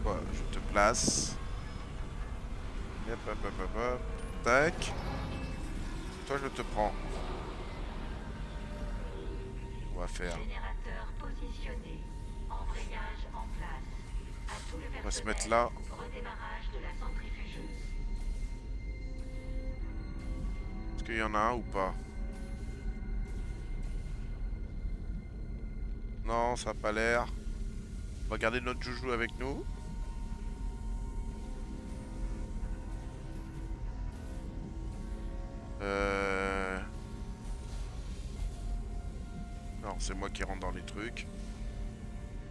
Toi, je te place. Hop, hop, hop, hop, hop. Tac. Toi, je te prends. On va faire. Générateur positionné. Embrayage en place. À tout le On va se personnel. mettre là. Redémarrage de la centrifugeuse. Est-ce qu'il y en a un ou pas? Non, ça n'a pas l'air. On va garder notre joujou avec nous. Non, c'est moi qui rentre dans les trucs.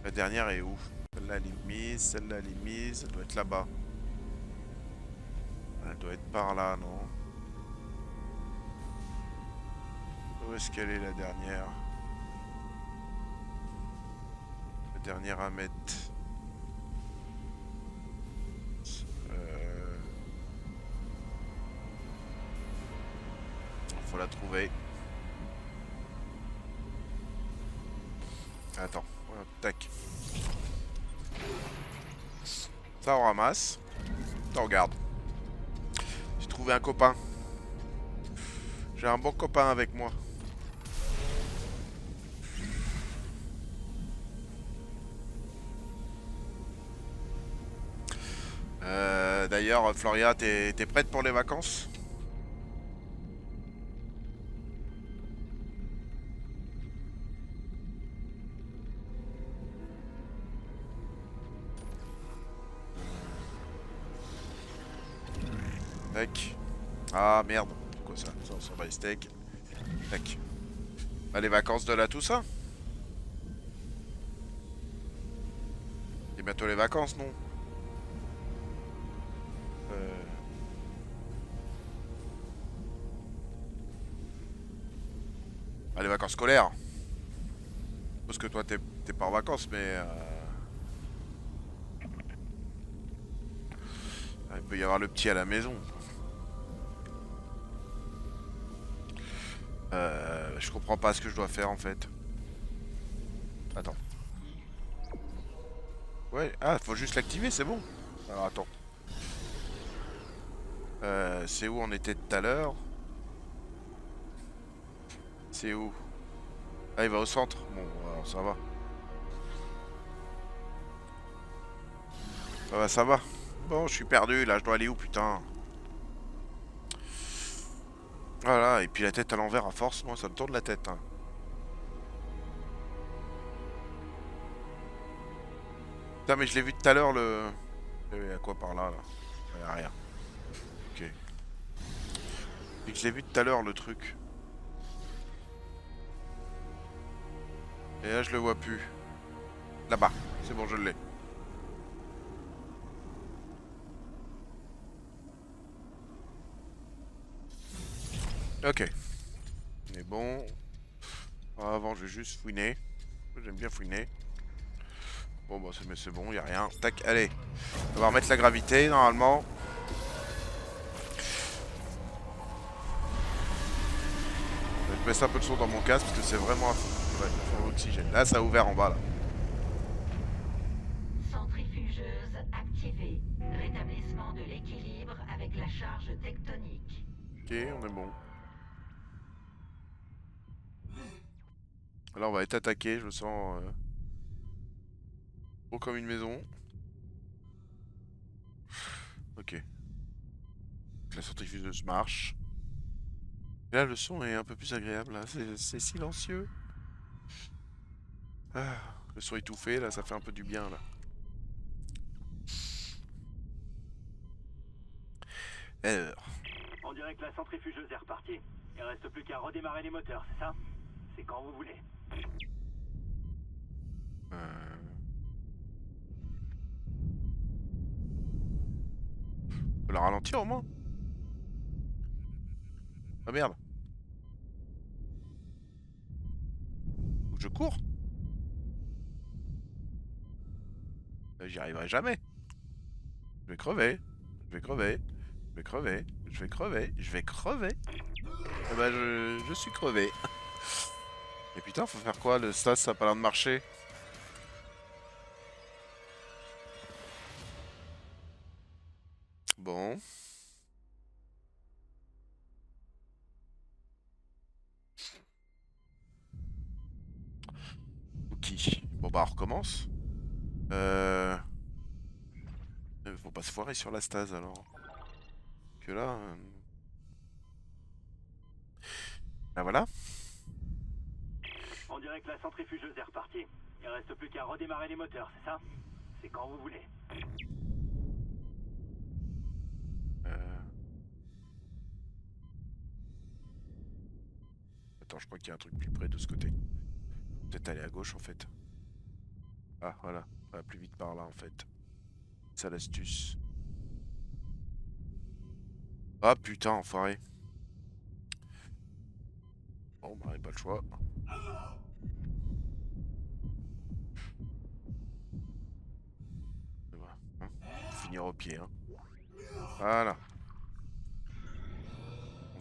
La dernière est où? Celle-là elle est mise, celle-là elle est mise. Elle doit être là-bas. Elle doit être par là, non? Où est-ce qu'elle est la dernière? La dernière à mettre. Faut la trouver. Attends, voilà, tac. Ça on ramasse. Attends, regarde. J'ai trouvé un copain. J'ai un bon copain avec moi. D'ailleurs, Floria, t'es prête pour les vacances? Tac. Ah merde. C'est quoi ça? Ça ressemble à des steaks. Tac. Bah, les vacances de la Toussaint. C'est bientôt les vacances, non? Ah, les vacances scolaires. Parce que toi, t'es pas en vacances, mais... il peut y avoir le petit à la maison. Je comprends pas ce que je dois faire, en fait. Attends. Ouais, ah, faut juste l'activer, c'est bon. Alors, attends. C'est où on était tout à l'heure? C'est où? Ah, il va au centre. Bon, alors ça va. Ça va, ça va. Bon, je suis perdu, là, je dois aller où, putain? Voilà, et puis la tête à l'envers, à force, moi, ça me tourne la tête, hein. Putain, mais je l'ai vu tout à l'heure, le... Il y a quoi par là, là? Il y a rien. Ok. Et que je l'ai vu tout à l'heure, le truc. Et là, je le vois plus. Là-bas. C'est bon, je l'ai. Ok. On est bon. Avant, je vais juste fouiner. J'aime bien fouiner. Bon, bah, c'est bon, y a rien. Tac, allez. On va remettre la gravité, normalement. Je baisse un peu le son dans mon casque parce que c'est vraiment à fond. Ouais, sur l'oxygène. Là, ça a ouvert en bas, là. Centrifugeuse activée. Rétablissement de l'équilibre avec la charge tectonique. Ok, on est bon. Là, on va être attaqué, je me sens gros comme une maison. Ok. La centrifugeuse marche. Et là, le son est un peu plus agréable, là. C'est silencieux. Ah, le son étouffé, là, ça fait un peu du bien, là. Alors. On dirait que la centrifugeuse est repartie. Il reste plus qu'à redémarrer les moteurs, c'est ça? C'est quand vous voulez. On peut la ralentir au moins. Ah merde. Faut que je cours. J'y arriverai jamais. Je vais crever. Je vais crever. Je vais crever. Je vais crever. Je vais crever. Eh ben, je suis crevé. Et putain, faut faire quoi? Le stas, ça a pas l'air de marcher. Bon. Ok. Bon bah, on recommence. Faut pas se foirer sur la stase alors. Que là. Ah voilà. On dirait que la centrifugeuse est repartie. Il reste plus qu'à redémarrer les moteurs, c'est ça? C'est quand vous voulez. Attends, je crois qu'il y a un truc plus près de ce côté. Peut-être aller à gauche en fait. Ah voilà. Ça va plus vite par là en fait. C'est l'astuce. Ah putain, enfoiré. Bon bah, pas le choix. Voilà, hein. Finir au pied, hein. Voilà.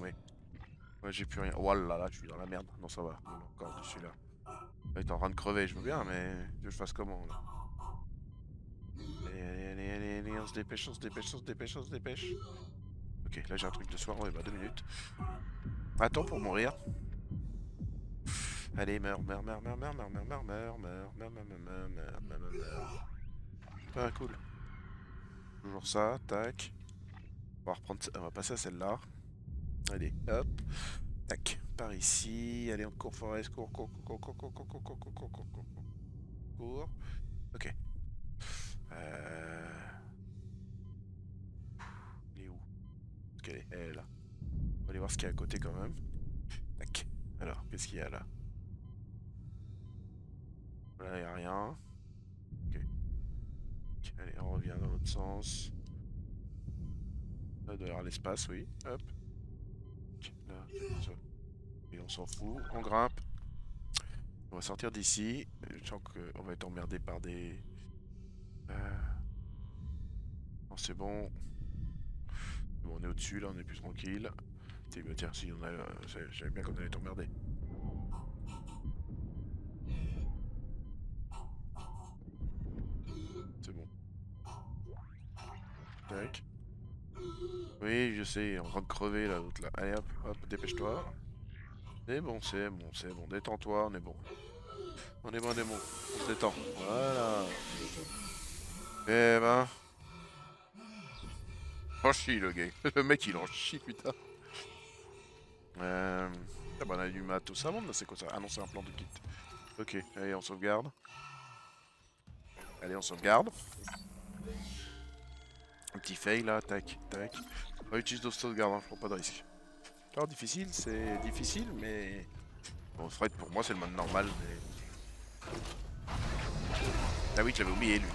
Ouais. Ouais, j'ai plus rien. Oh là là, je suis dans la merde. Non, ça va. On est encore dessus là. Il est en train de crever, je veux bien, mais je fasse comment là? Allez, allez, allez, allez, allez, on se dépêche, on se dépêche, on se dépêche, on se dépêche. Ok, là j'ai un truc de soir, ouais, bah 2 minutes. Attends pour mourir. Allez, meurs, meurs, meurs, meurs, meurs, meurs, meurs, meurs, meurs, meurs, meurs, meurs, meurs, meurs, meurs, meurs, meurs. Ah, cool. Toujours ça, tac. On va reprendre, on va passer à celle-là. Allez, hop. Tac, par ici. Allez, on court, Forest, cours, cours, cours, cours, cours, cours, cours, cours, cours, cours, cours, cours, cours. Cours. Ok. Il est où? Est-ce qu'elle est? Elle est là. On va aller voir ce qu'il y a à côté quand même. Tac. Alors, qu'est-ce qu'il y a là? Là, il n'y a rien. Ok. Allez, on revient dans l'autre sens. Là, il doit y avoir l'espace, oui. Hop. Là, ça. Et on s'en fout, on grimpe. On va sortir d'ici. Je sens qu'on va être emmerdé par des... Non, c'est bon. Bon, on est au-dessus, là, on est plus tranquille. Tiens, si on a... J'avais bien qu'on allait être emmerdé. C'est bon. Tac. Oui, je sais, en train de crever, là, l'autre, là. Allez, hop, hop, dépêche-toi. C'est bon, c'est bon, c'est bon. Détends-toi, on est bon. On est bon, on est bon. On se détend. Voilà. Eh ben... Oh, chie, le gars. Le mec, il en chie, putain. Ah bah, on a du matos. Ça monte, là, c'est quoi ça? Ah non, c'est un plan de kit. Ok, allez, on sauvegarde. Allez, on sauvegarde. Un petit fail, là, tac, tac. On utilise d'autres sauvegardes, hein, je prends pas de risque. Alors, difficile, c'est difficile, mais... Bon, Fred, pour moi, c'est le mode normal, mais... Ah oui, je l'avais oublié, lui.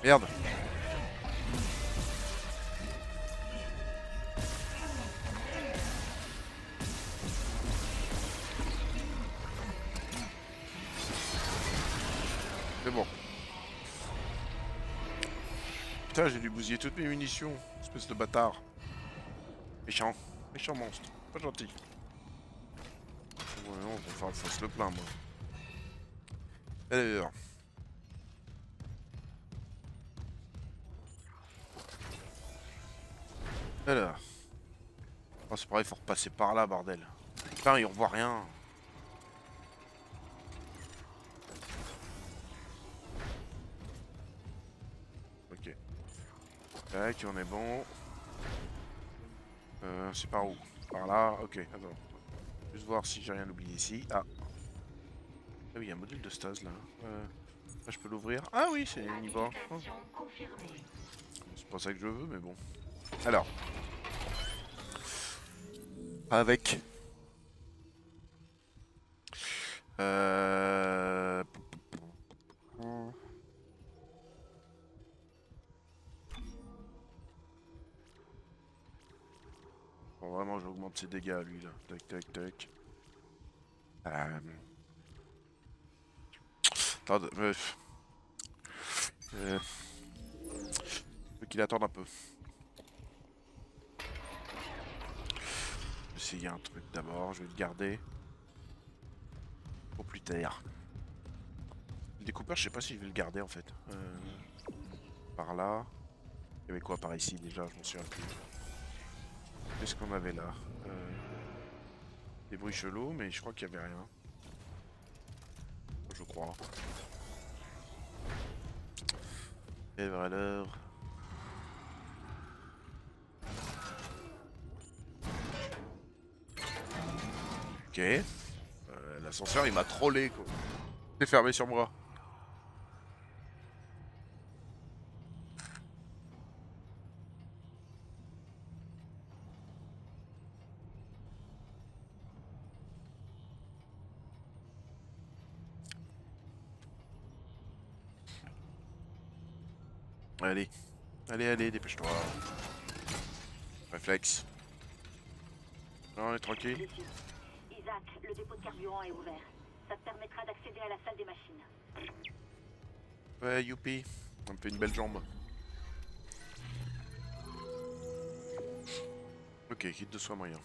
Merde. C'est bon. Putain, j'ai dû bousiller toutes mes munitions. Espèce de bâtard. Méchant. Méchant monstre. Pas gentil. Ouais, non, faut se le plaindre, moi. Alors. Alors. Oh, c'est pareil, faut repasser par là, bordel. Putain, il revoit rien. Ok. Tac, on est bon. C'est par où? Par là, ok, attends. Juste voir si j'ai rien oublié ici. Ah. Ah oui, il y a un module de stase là. Là, je peux l'ouvrir. Ah oui, c'est niveau. Oh. C'est pas ça que je veux, mais bon. Alors. Avec. Bon, vraiment, j'augmente ses dégâts, lui, là. Tac, tac, tac. Attends, faut qu'il attende un peu. Je vais essayer un truc d'abord, je vais le garder. Pour plus tard. Le découpeur, je sais pas si je vais le garder en fait. Par là. Il y avait quoi par ici déjà, je m'en souviens plus. Qu'est-ce qu'on avait là? Des bruits chelous, mais je crois qu'il y avait rien. Je crois. Et valeur. Ok. L'ascenseur il m'a trollé quoi. C'est fermé sur moi. Allez. Allez, allez, dépêche-toi. Réflexe. Non, on est tranquille. Isaac, le dépôt de carburant est ouvert. Ça te permettra d'accéder à la salle des machines. Ouais, youpi. On me fait une belle jambe. Ok, kit de soins moyen.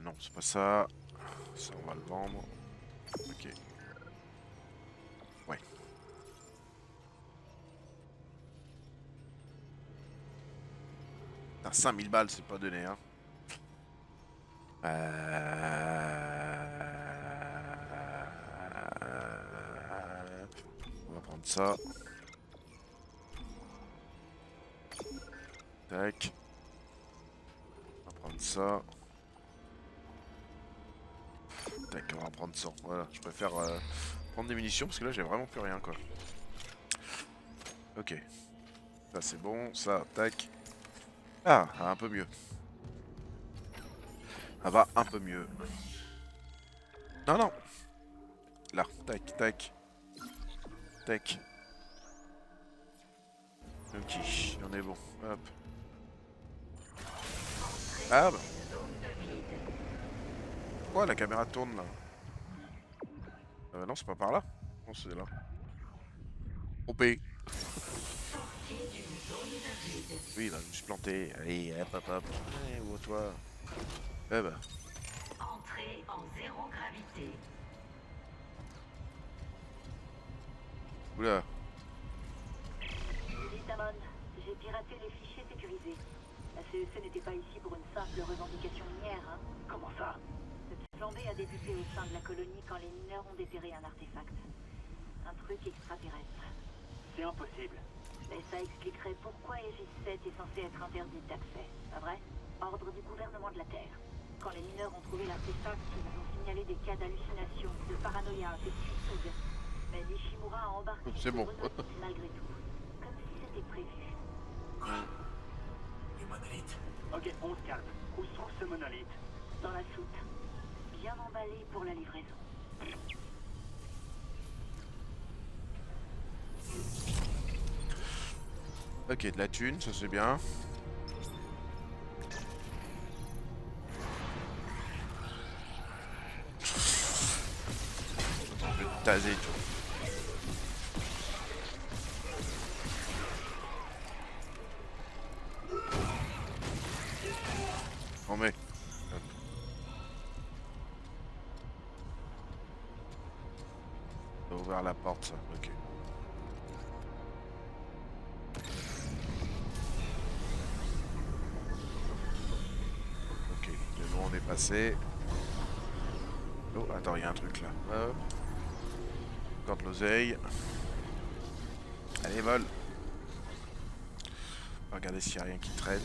Non, c'est pas ça. Ça, on va le vendre. Ok. Ouais. Putain, 5000 balles, c'est pas donné, hein. On va prendre ça. Tac. On va prendre ça. Tac, on va prendre ça. Voilà, je préfère prendre des munitions parce que là j'ai vraiment plus rien quoi. Ok. Ça c'est bon, ça, tac. Ah, un peu mieux. Ça va un peu mieux. Non, non. Là, tac, tac. Tac. Ok, on est bon. Hop. Ah bah. Pourquoi la caméra tourne là? Non, c'est pas par là. Non, c'est là. Trompé. Oui, bah, je me suis planté. Allez, hop, hop, hop. Allez, où toi? Eh bah. Entrée en zéro gravité. Oula. Tamon, j'ai piraté les fichiers sécurisés. La CEC n'était pas ici pour une simple revendication minière, hein. Comment ça? Cette flambée a débuté au sein de la colonie quand les mineurs ont déterré un artefact. Un truc extraterrestre. C'est impossible. Mais ça expliquerait pourquoi Aegis 7 est censé être interdite d'accès, pas vrai? Ordre du gouvernement de la Terre. Quand les mineurs ont trouvé l'artefact, ils ont signalé des cas d'hallucination, de paranoïa et de suicide. Mais Nishimura a embarqué C'est bon. malgré tout. Comme si c'était prévu. Quoi? Les monolithes? Ok, on se calme. Où se trouve ce monolithe? Dans la soute. Bien emballé pour la livraison. Ok, de la thune, ça c'est bien. Je vais te taser, tu vois. On met. Hop. Ça a ouvert la porte, ça. Ok. Ok, c'est bon, on est passé. Oh, attends, il y a un truc là. Hop. Encore de l'oseille. Allez, vole. On va regarder s'il n'y a rien qui traîne.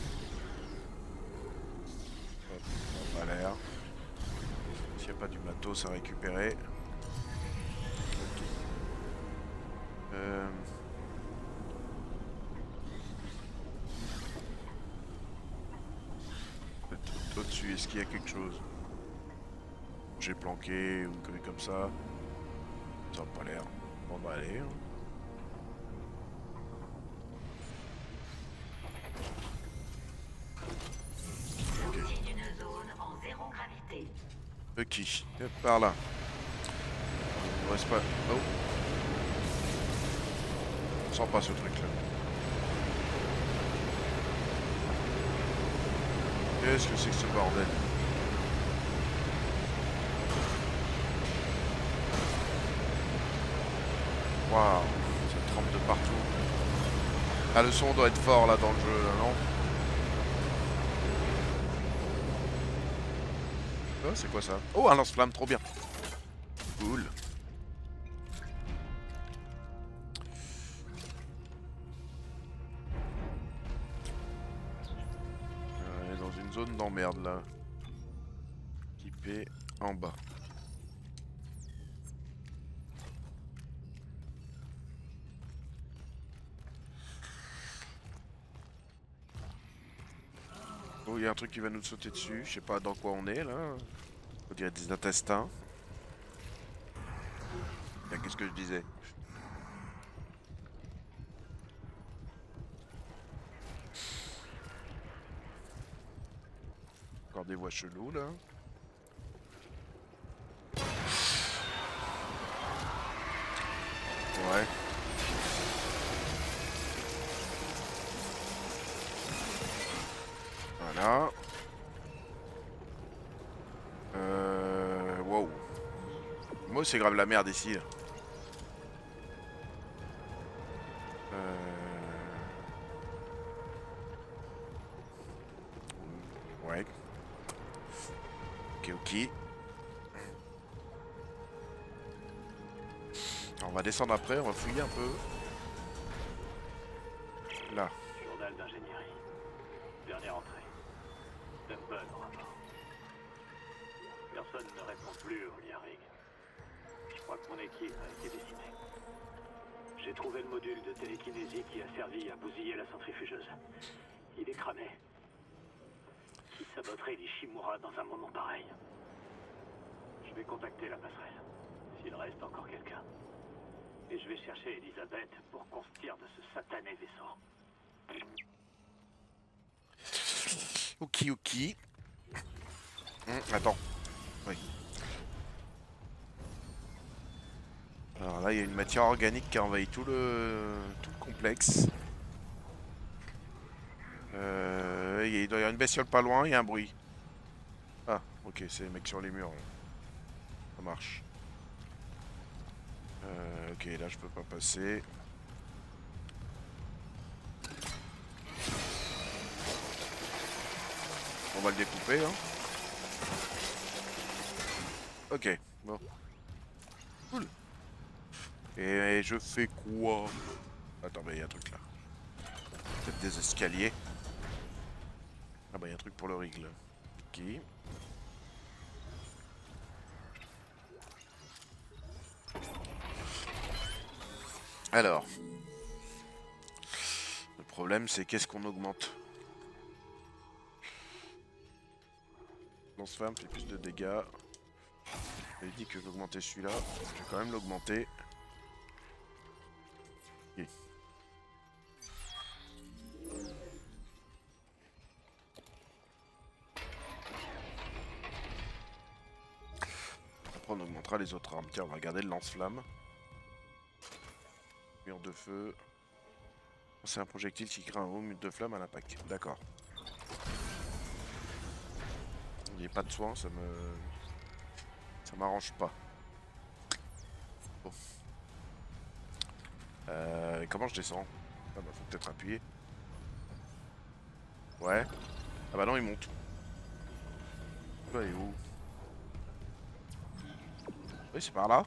Hop, on va l'air. S'il n'y a pas du matos à récupérer. Ok. Peut-être au-dessus, est-ce qu'il y a quelque chose? J'ai planqué ou une connerie comme ça. Ça n'a pas l'air. Bon bah allez. Hein. Sortie d'une zone en zéro gravité. Ok, hop, par là. Il ne reste pas. Oh. On sent pas ce truc là. Qu'est-ce que c'est que ce bordel? Waouh, ça trempe de partout. Ah, le son doit être fort là dans le jeu, là, non? Oh, c'est quoi ça? Oh, un lance-flamme, trop bien. Cool. On est dans une zone d'emmerde là. Équipé en bas. Oh, il y a un truc qui va nous sauter dessus. Je sais pas dans quoi on est là. On dirait des intestins. Qu'est-ce que je disais? Encore des voix cheloues là. Ouais. Voilà. Wow. Moi c'est grave la merde ici. Là. Ouais. Ok, ok. Alors, on va descendre après, on va fouiller un peu. Là. Journal d'ingénierie. Dernière entrée. Temple au rapport. Personne ne répond plus au lien rig. Je crois que mon équipe a été décimée. J'ai trouvé le module de télékinésie qui a servi à bousiller la centrifugeuse. Il est cramé. Qui saboterait Nishimura dans un moment pareil? Je vais contacter la passerelle, s'il reste encore quelqu'un. Et je vais chercher Elisabeth pour qu'on se tire de ce satané vaisseau. Ok. Attends. Oui. Alors là, il y a une matière organique qui a envahi tout le complexe. Il doit y avoir une bestiole pas loin, il y a un bruit. Ah, ok, c'est les mecs sur les murs. Là. Ça marche. Ok, là je peux pas passer. On va le découper, hein. Ok, bon. Cool. Et je fais quoi? Attends, bah il y a un truc là. Peut-être des escaliers. Ah bah il y a un truc pour le rig là. Ok. Alors. Le problème c'est qu'est-ce qu'on augmente? Lance-flamme fait plus de dégâts. J'avais dit que j'augmentais celui-là. Je vais quand même l'augmenter. Ok. Après on augmentera les autres armes. Tiens, on va regarder le lance-flamme. Mur de feu. C'est un projectile qui crée un haut mur de flamme à l'impact. D'accord. Il n'y a pas de soin, ça m'arrange pas. Bon. Comment je descends? Ah bah faut peut-être appuyer. Ouais. Ah bah non, il monte. Là, il est où? Oui, c'est par là.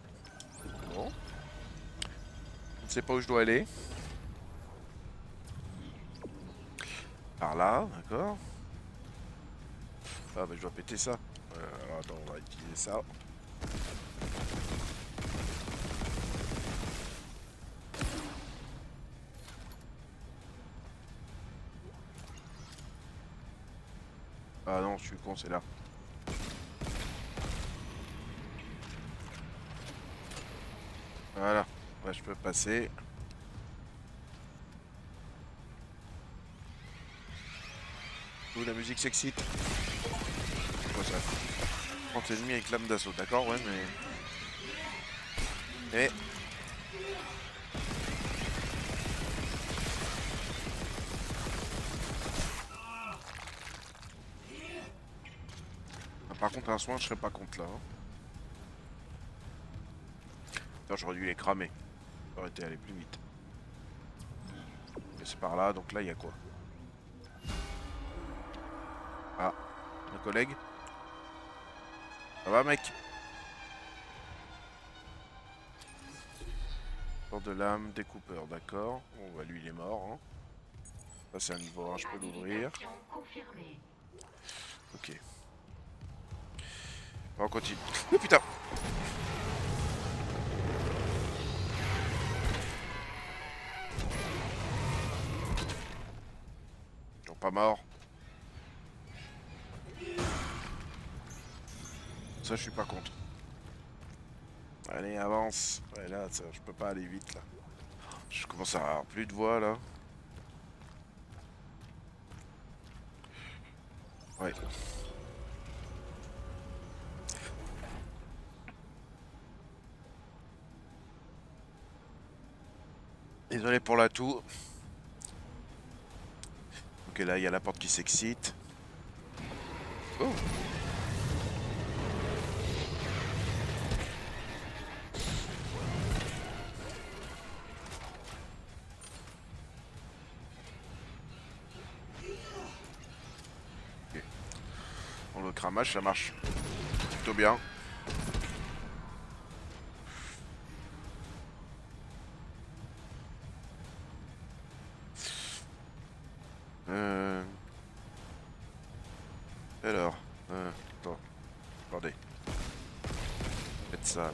Bon. Je ne sais pas où je dois aller. Par là, d'accord. Ah bah je dois péter ça. Alors attends, on va utiliser ça. Ah non, je suis con, c'est là. Voilà, ouais, je peux passer. Ouh, la musique s'excite. C'est quoi ça? 30 ennemis avec lame d'assaut, d'accord, ouais, mais... Ah, par contre, un soin, je serais pas contre là. Hein. Putain, j'aurais dû les cramer. Ça aurait été aller plus vite. Et c'est par là, donc là, il y a quoi? Ah, un collègue? Ça va, mec? Porte de lame, découpeur, d'accord. Bon, bah lui, il est mort. Hein. Ça, c'est un niveau 1, je peux l'ouvrir. Ok. Bon, on continue. Oh putain! Ils sont pas morts. Ça, je suis pas contre. Allez, avance. Ouais, là, ça, je peux pas aller vite, là. Je commence à avoir plus de voix, là. Ouais. Désolé pour la toux. Ok, là, il y a la porte qui s'excite. Oh! Bon, le cramage, ça marche plutôt bien. Alors, attends, attendez. Faites ça là.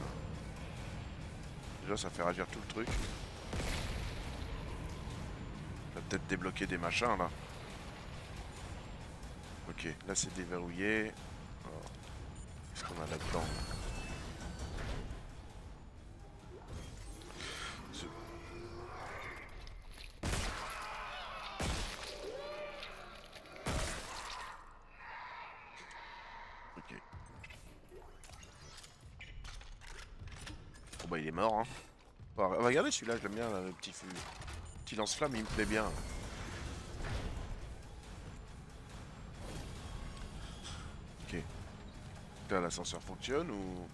Déjà, ça fait réagir tout le truc. On va peut-être débloquer des machins là. Ok, là c'est déverrouillé. Qu'est-ce qu'on a là-dedans? Bon bah il est mort hein. Regardez celui-là, j'aime bien là, le petit lance-flamme, il me plaît bien. Ok. Putain, l'ascenseur fonctionne ou...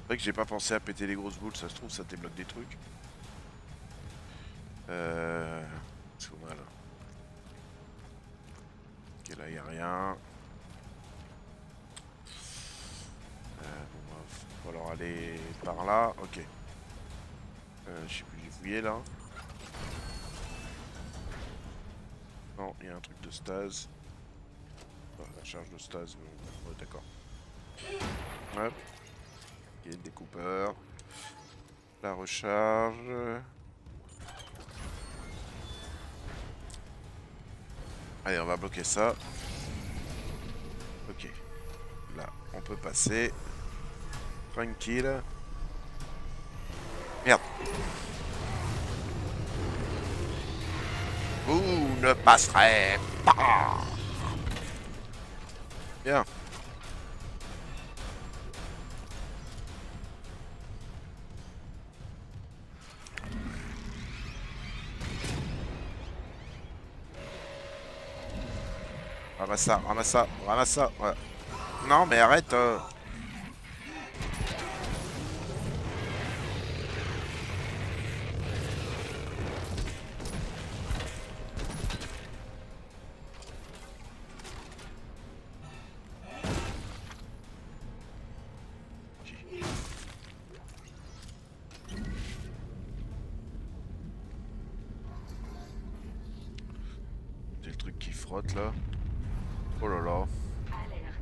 C'est vrai que j'ai pas pensé à péter les grosses boules, ça se trouve ça débloque des trucs. C'est qu'on a là. Ok, là y a rien. Bon, va falloir aller par là. Ok. Je sais plus, j'ai fouillé là. Non, il y a un truc de stase. Oh, la charge de stase, ouais, d'accord. Hop. Ok, le découpeur. La recharge. Allez, on va bloquer ça. Ok. Là, on peut passer. Tranquille. Merde. Vous ne passerez pas. Bien. Ramasse ça, ramasse ça, ramasse ça. Ouais. Non, mais arrête. J'ai le truc qui frotte là. Oh là là. Alerte.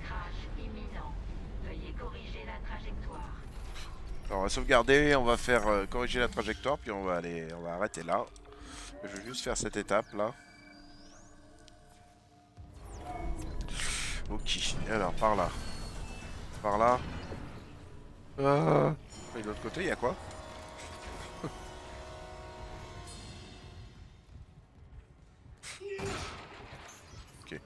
Crash imminent. Veuillez corriger la trajectoire. Alors, on va sauvegarder, on va faire corriger la trajectoire, puis on va arrêter là. Je vais juste faire cette étape là. Ok, alors par là. Par là. Et de l'autre côté, il y a quoi? Ok.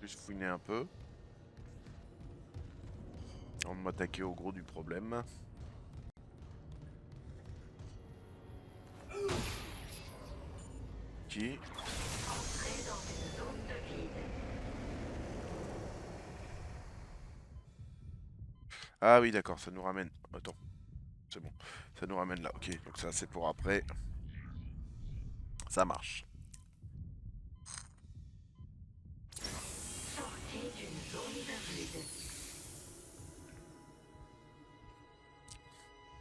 Juste fouiner un peu. Avant de m'attaquer au gros du problème. Ok. Entrez dans une zone de vide. Ah oui, d'accord, ça nous ramène. Attends, c'est bon. Ça nous ramène là. Ok, donc ça c'est pour après. Ça marche. Sortie d'une zone de vide.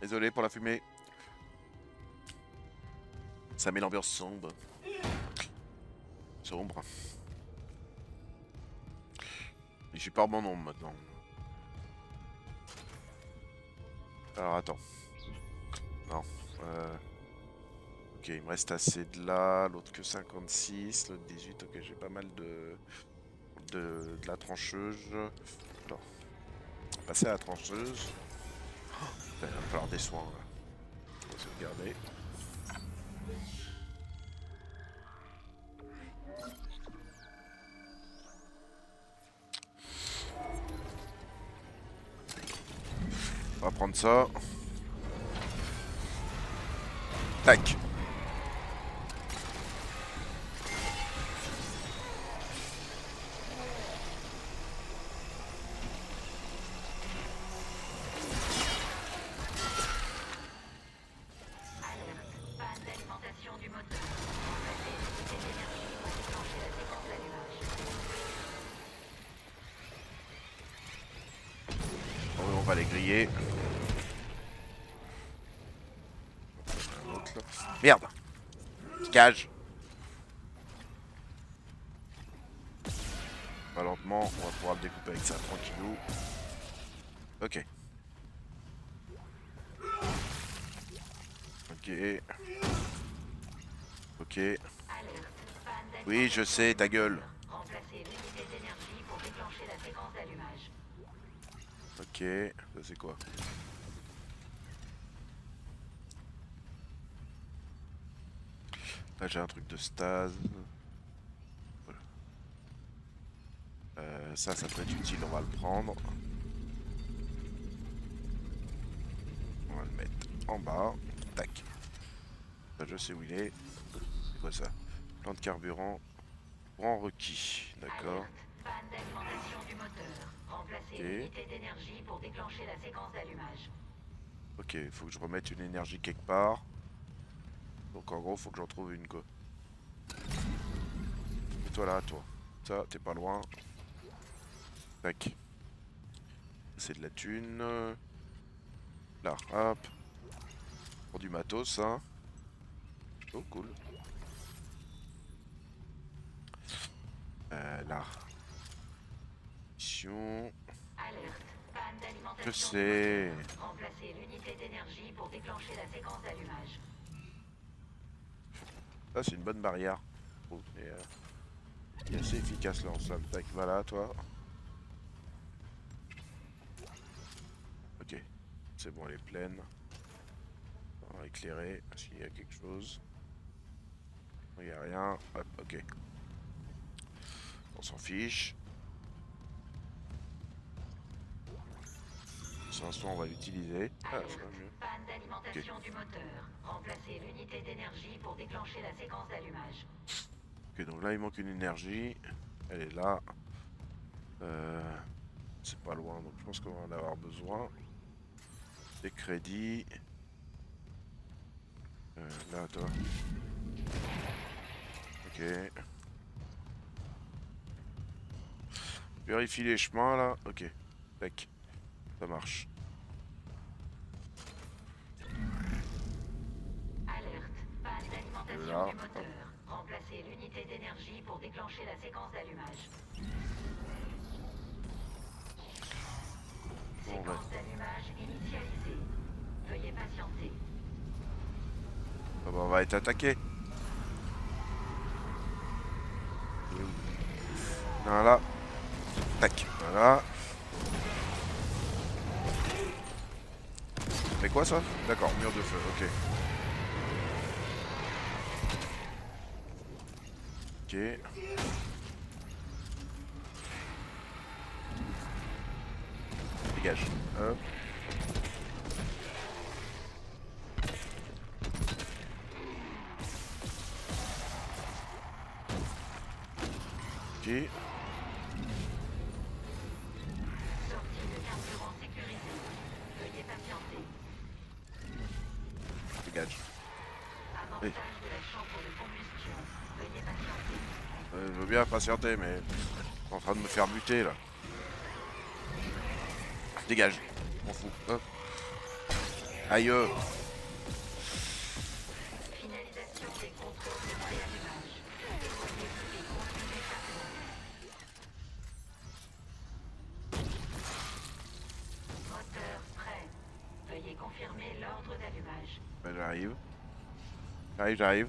Désolé pour la fumée. Ça met l'ambiance sombre. Sombre. Et je suis pas bon nombre maintenant. Alors attends. Non. Ok, il me reste assez de là. L'autre que 56. L'autre 18. Ok, j'ai pas mal de la trancheuse. Attends. Passer à la trancheuse. Il va falloir des soins là. On va sauvegarder. On va prendre ça. Tac. Panne d'alimentation du moteur. Remplacez l'unité d'énergie pour déclencher la séquence d'allumage. On va les griller. Un autre, là. Merde. Cage. Pas lentement, on va pouvoir le découper avec ça, tranquillou. Ok. Ok. Ok. Alerte. Panne Oui, je sais, ta gueule. Remplacez l'unité d'énergie pour déclencher la séquence d'allumage. Ok. Ça c'est quoi? Là j'ai un truc de stase. Voilà. Ça peut être utile, on va le prendre. On va le mettre en bas. Tac. Ça, je sais où il est. C'est quoi ça? Plan de carburant. Courant requis. D'accord. Alerte. Panne d'alimentation du moteur. Remplacez Ok. l'unité d'énergie pour déclencher la séquence d'allumage. Ok, il faut que je remette une énergie quelque part. Donc en gros, faut que j'en trouve une quoi. Et toi là, toi. Ça, t'es pas loin. Tac. C'est de la thune. Là, hop. Pour du matos, hein. Oh, cool. Là. Mission. Alerte. Panne d'alimentation Je du sais. moteur. Remplacez l'unité d'énergie pour déclencher la séquence d'allumage. Ça, c'est une bonne barrière. Oh, mais, il est assez efficace là en somme. Tac, voilà, toi. Ok. C'est bon, elle est pleine. On va éclairer s'il y a quelque chose. Il n'y a rien. Hop, ok. On s'en fiche. Ce instant, on va l'utiliser. Ah, ça va mieux. Panne d'alimentation du moteur. Remplacez l'unité d'énergie pour déclencher la séquence d'allumage. Ok, donc là, il manque une énergie. Elle est là. C'est pas loin, donc je pense qu'on va en avoir besoin. Des crédits. Là, toi. Ok. Vérifie les chemins, là. Ok. Tac. Ça marche. Alerte. Panne d'alimentation Là. du moteur. Remplacez l'unité d'énergie pour déclencher la séquence d'allumage. Bon, bah. Séquence d'allumage initialisée. Veuillez patienter. Ah bah, on va être attaqué. Voilà. Tac. Voilà. C'est quoi ça? D'accord, mur de feu, ok. Ok. Dégage. Hop. Ok. Sortie de carburant sécurisé. Veuillez patienter. Dégage. Amorçage de la chambre de combustion. Veuillez patienter. Je veux bien patienter, mais... en train de me faire buter, là. Dégage. M'en fous. Hop. Aïe. Finalisation des contrôles de préallumage. Et continuez maintenant. Moteur prêt. Veuillez confirmer l'ordre d'allumage. Ben, j'arrive. J'arrive.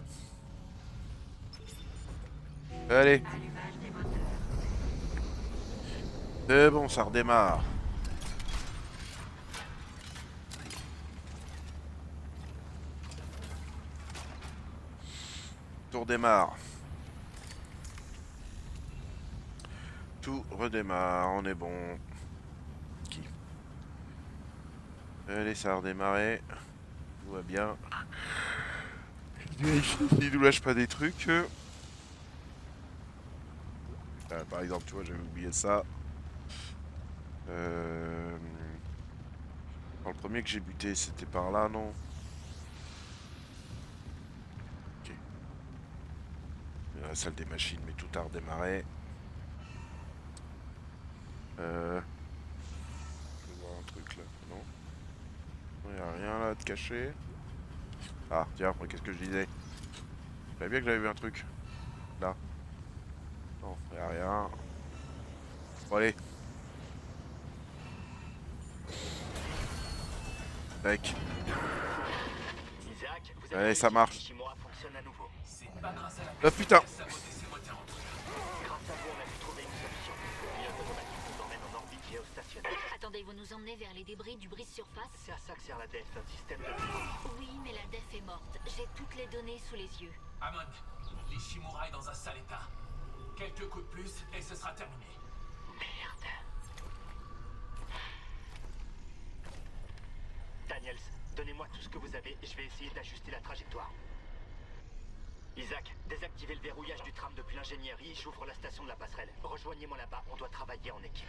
Allez. Allumage des moteurs. C'est bon, ça redémarre. Tout redémarre. Tout redémarre, on est bon. Qui? Allez, ça a redémarré. Tout va bien. Il nous lâche pas des trucs. Par exemple, tu vois, j'avais oublié ça. Le premier que j'ai buté, c'était par là, non? Ok. La salle des machines, mais tout a redémarré. Je vais voir un truc là, non? Il n'y a rien là de caché. Ah, tiens, qu'est-ce que je disais? Je savais bien que j'avais vu un truc. Là. Non, il n'y a rien. Bon, allez. Tac. Isaac, vous Allez, avez ça marche. Ishimura fonctionne à nouveau. C'est pas grâce à la Oh putain! qui a saboté ses moteurs en tout. Grâce à vous, on a pu trouver une solution. Le pilote automatique nous emmène en orbite géostationnaire. Attendez, vous nous emmenez vers les débris du brise-surface? C'est à ça que sert la DEF, un système de... Oui, mais la DEF est morte. J'ai toutes les données sous les yeux. Amon, l'Ishimura est dans un sale état. Quelques coups de plus et ce sera terminé. Donnez-moi tout ce que vous avez et je vais essayer d'ajuster la trajectoire. Isaac, désactivez le verrouillage du tram depuis l'ingénierie, j'ouvre la station de la passerelle. Rejoignez-moi là-bas, on doit travailler en équipe.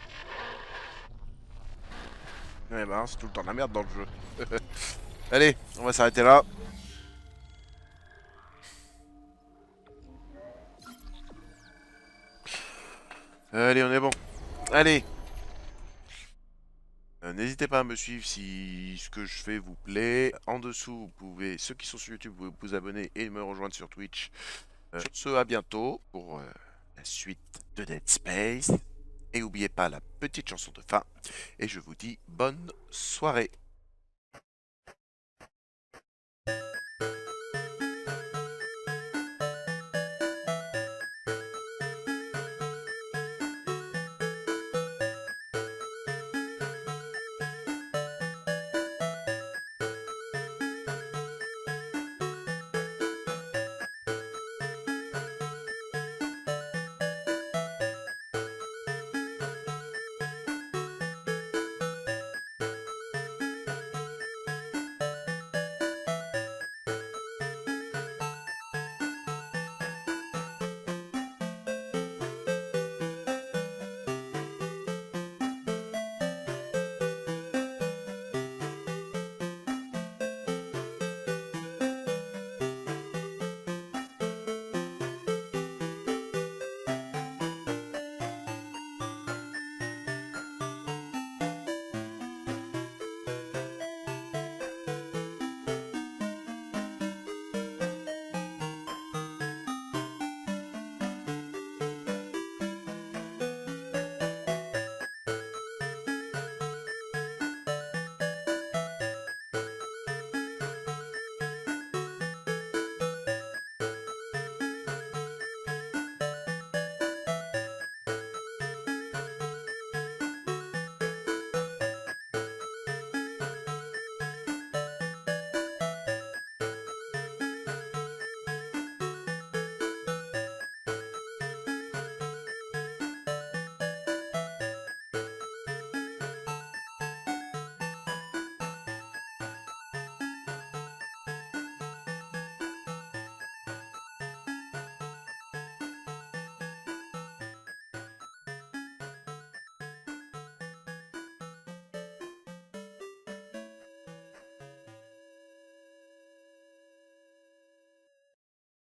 Ouais bah c'est tout le temps de la merde dans le jeu. Allez, on va s'arrêter là. Allez, on est bon. Allez. N'hésitez pas à me suivre si ce que je fais vous plaît. En dessous, vous pouvez, ceux qui sont sur YouTube, vous pouvez vous abonner et me rejoindre sur Twitch. Sur ce, à bientôt pour la suite de Dead Space. Et n'oubliez pas la petite chanson de fin. Et je vous dis bonne soirée.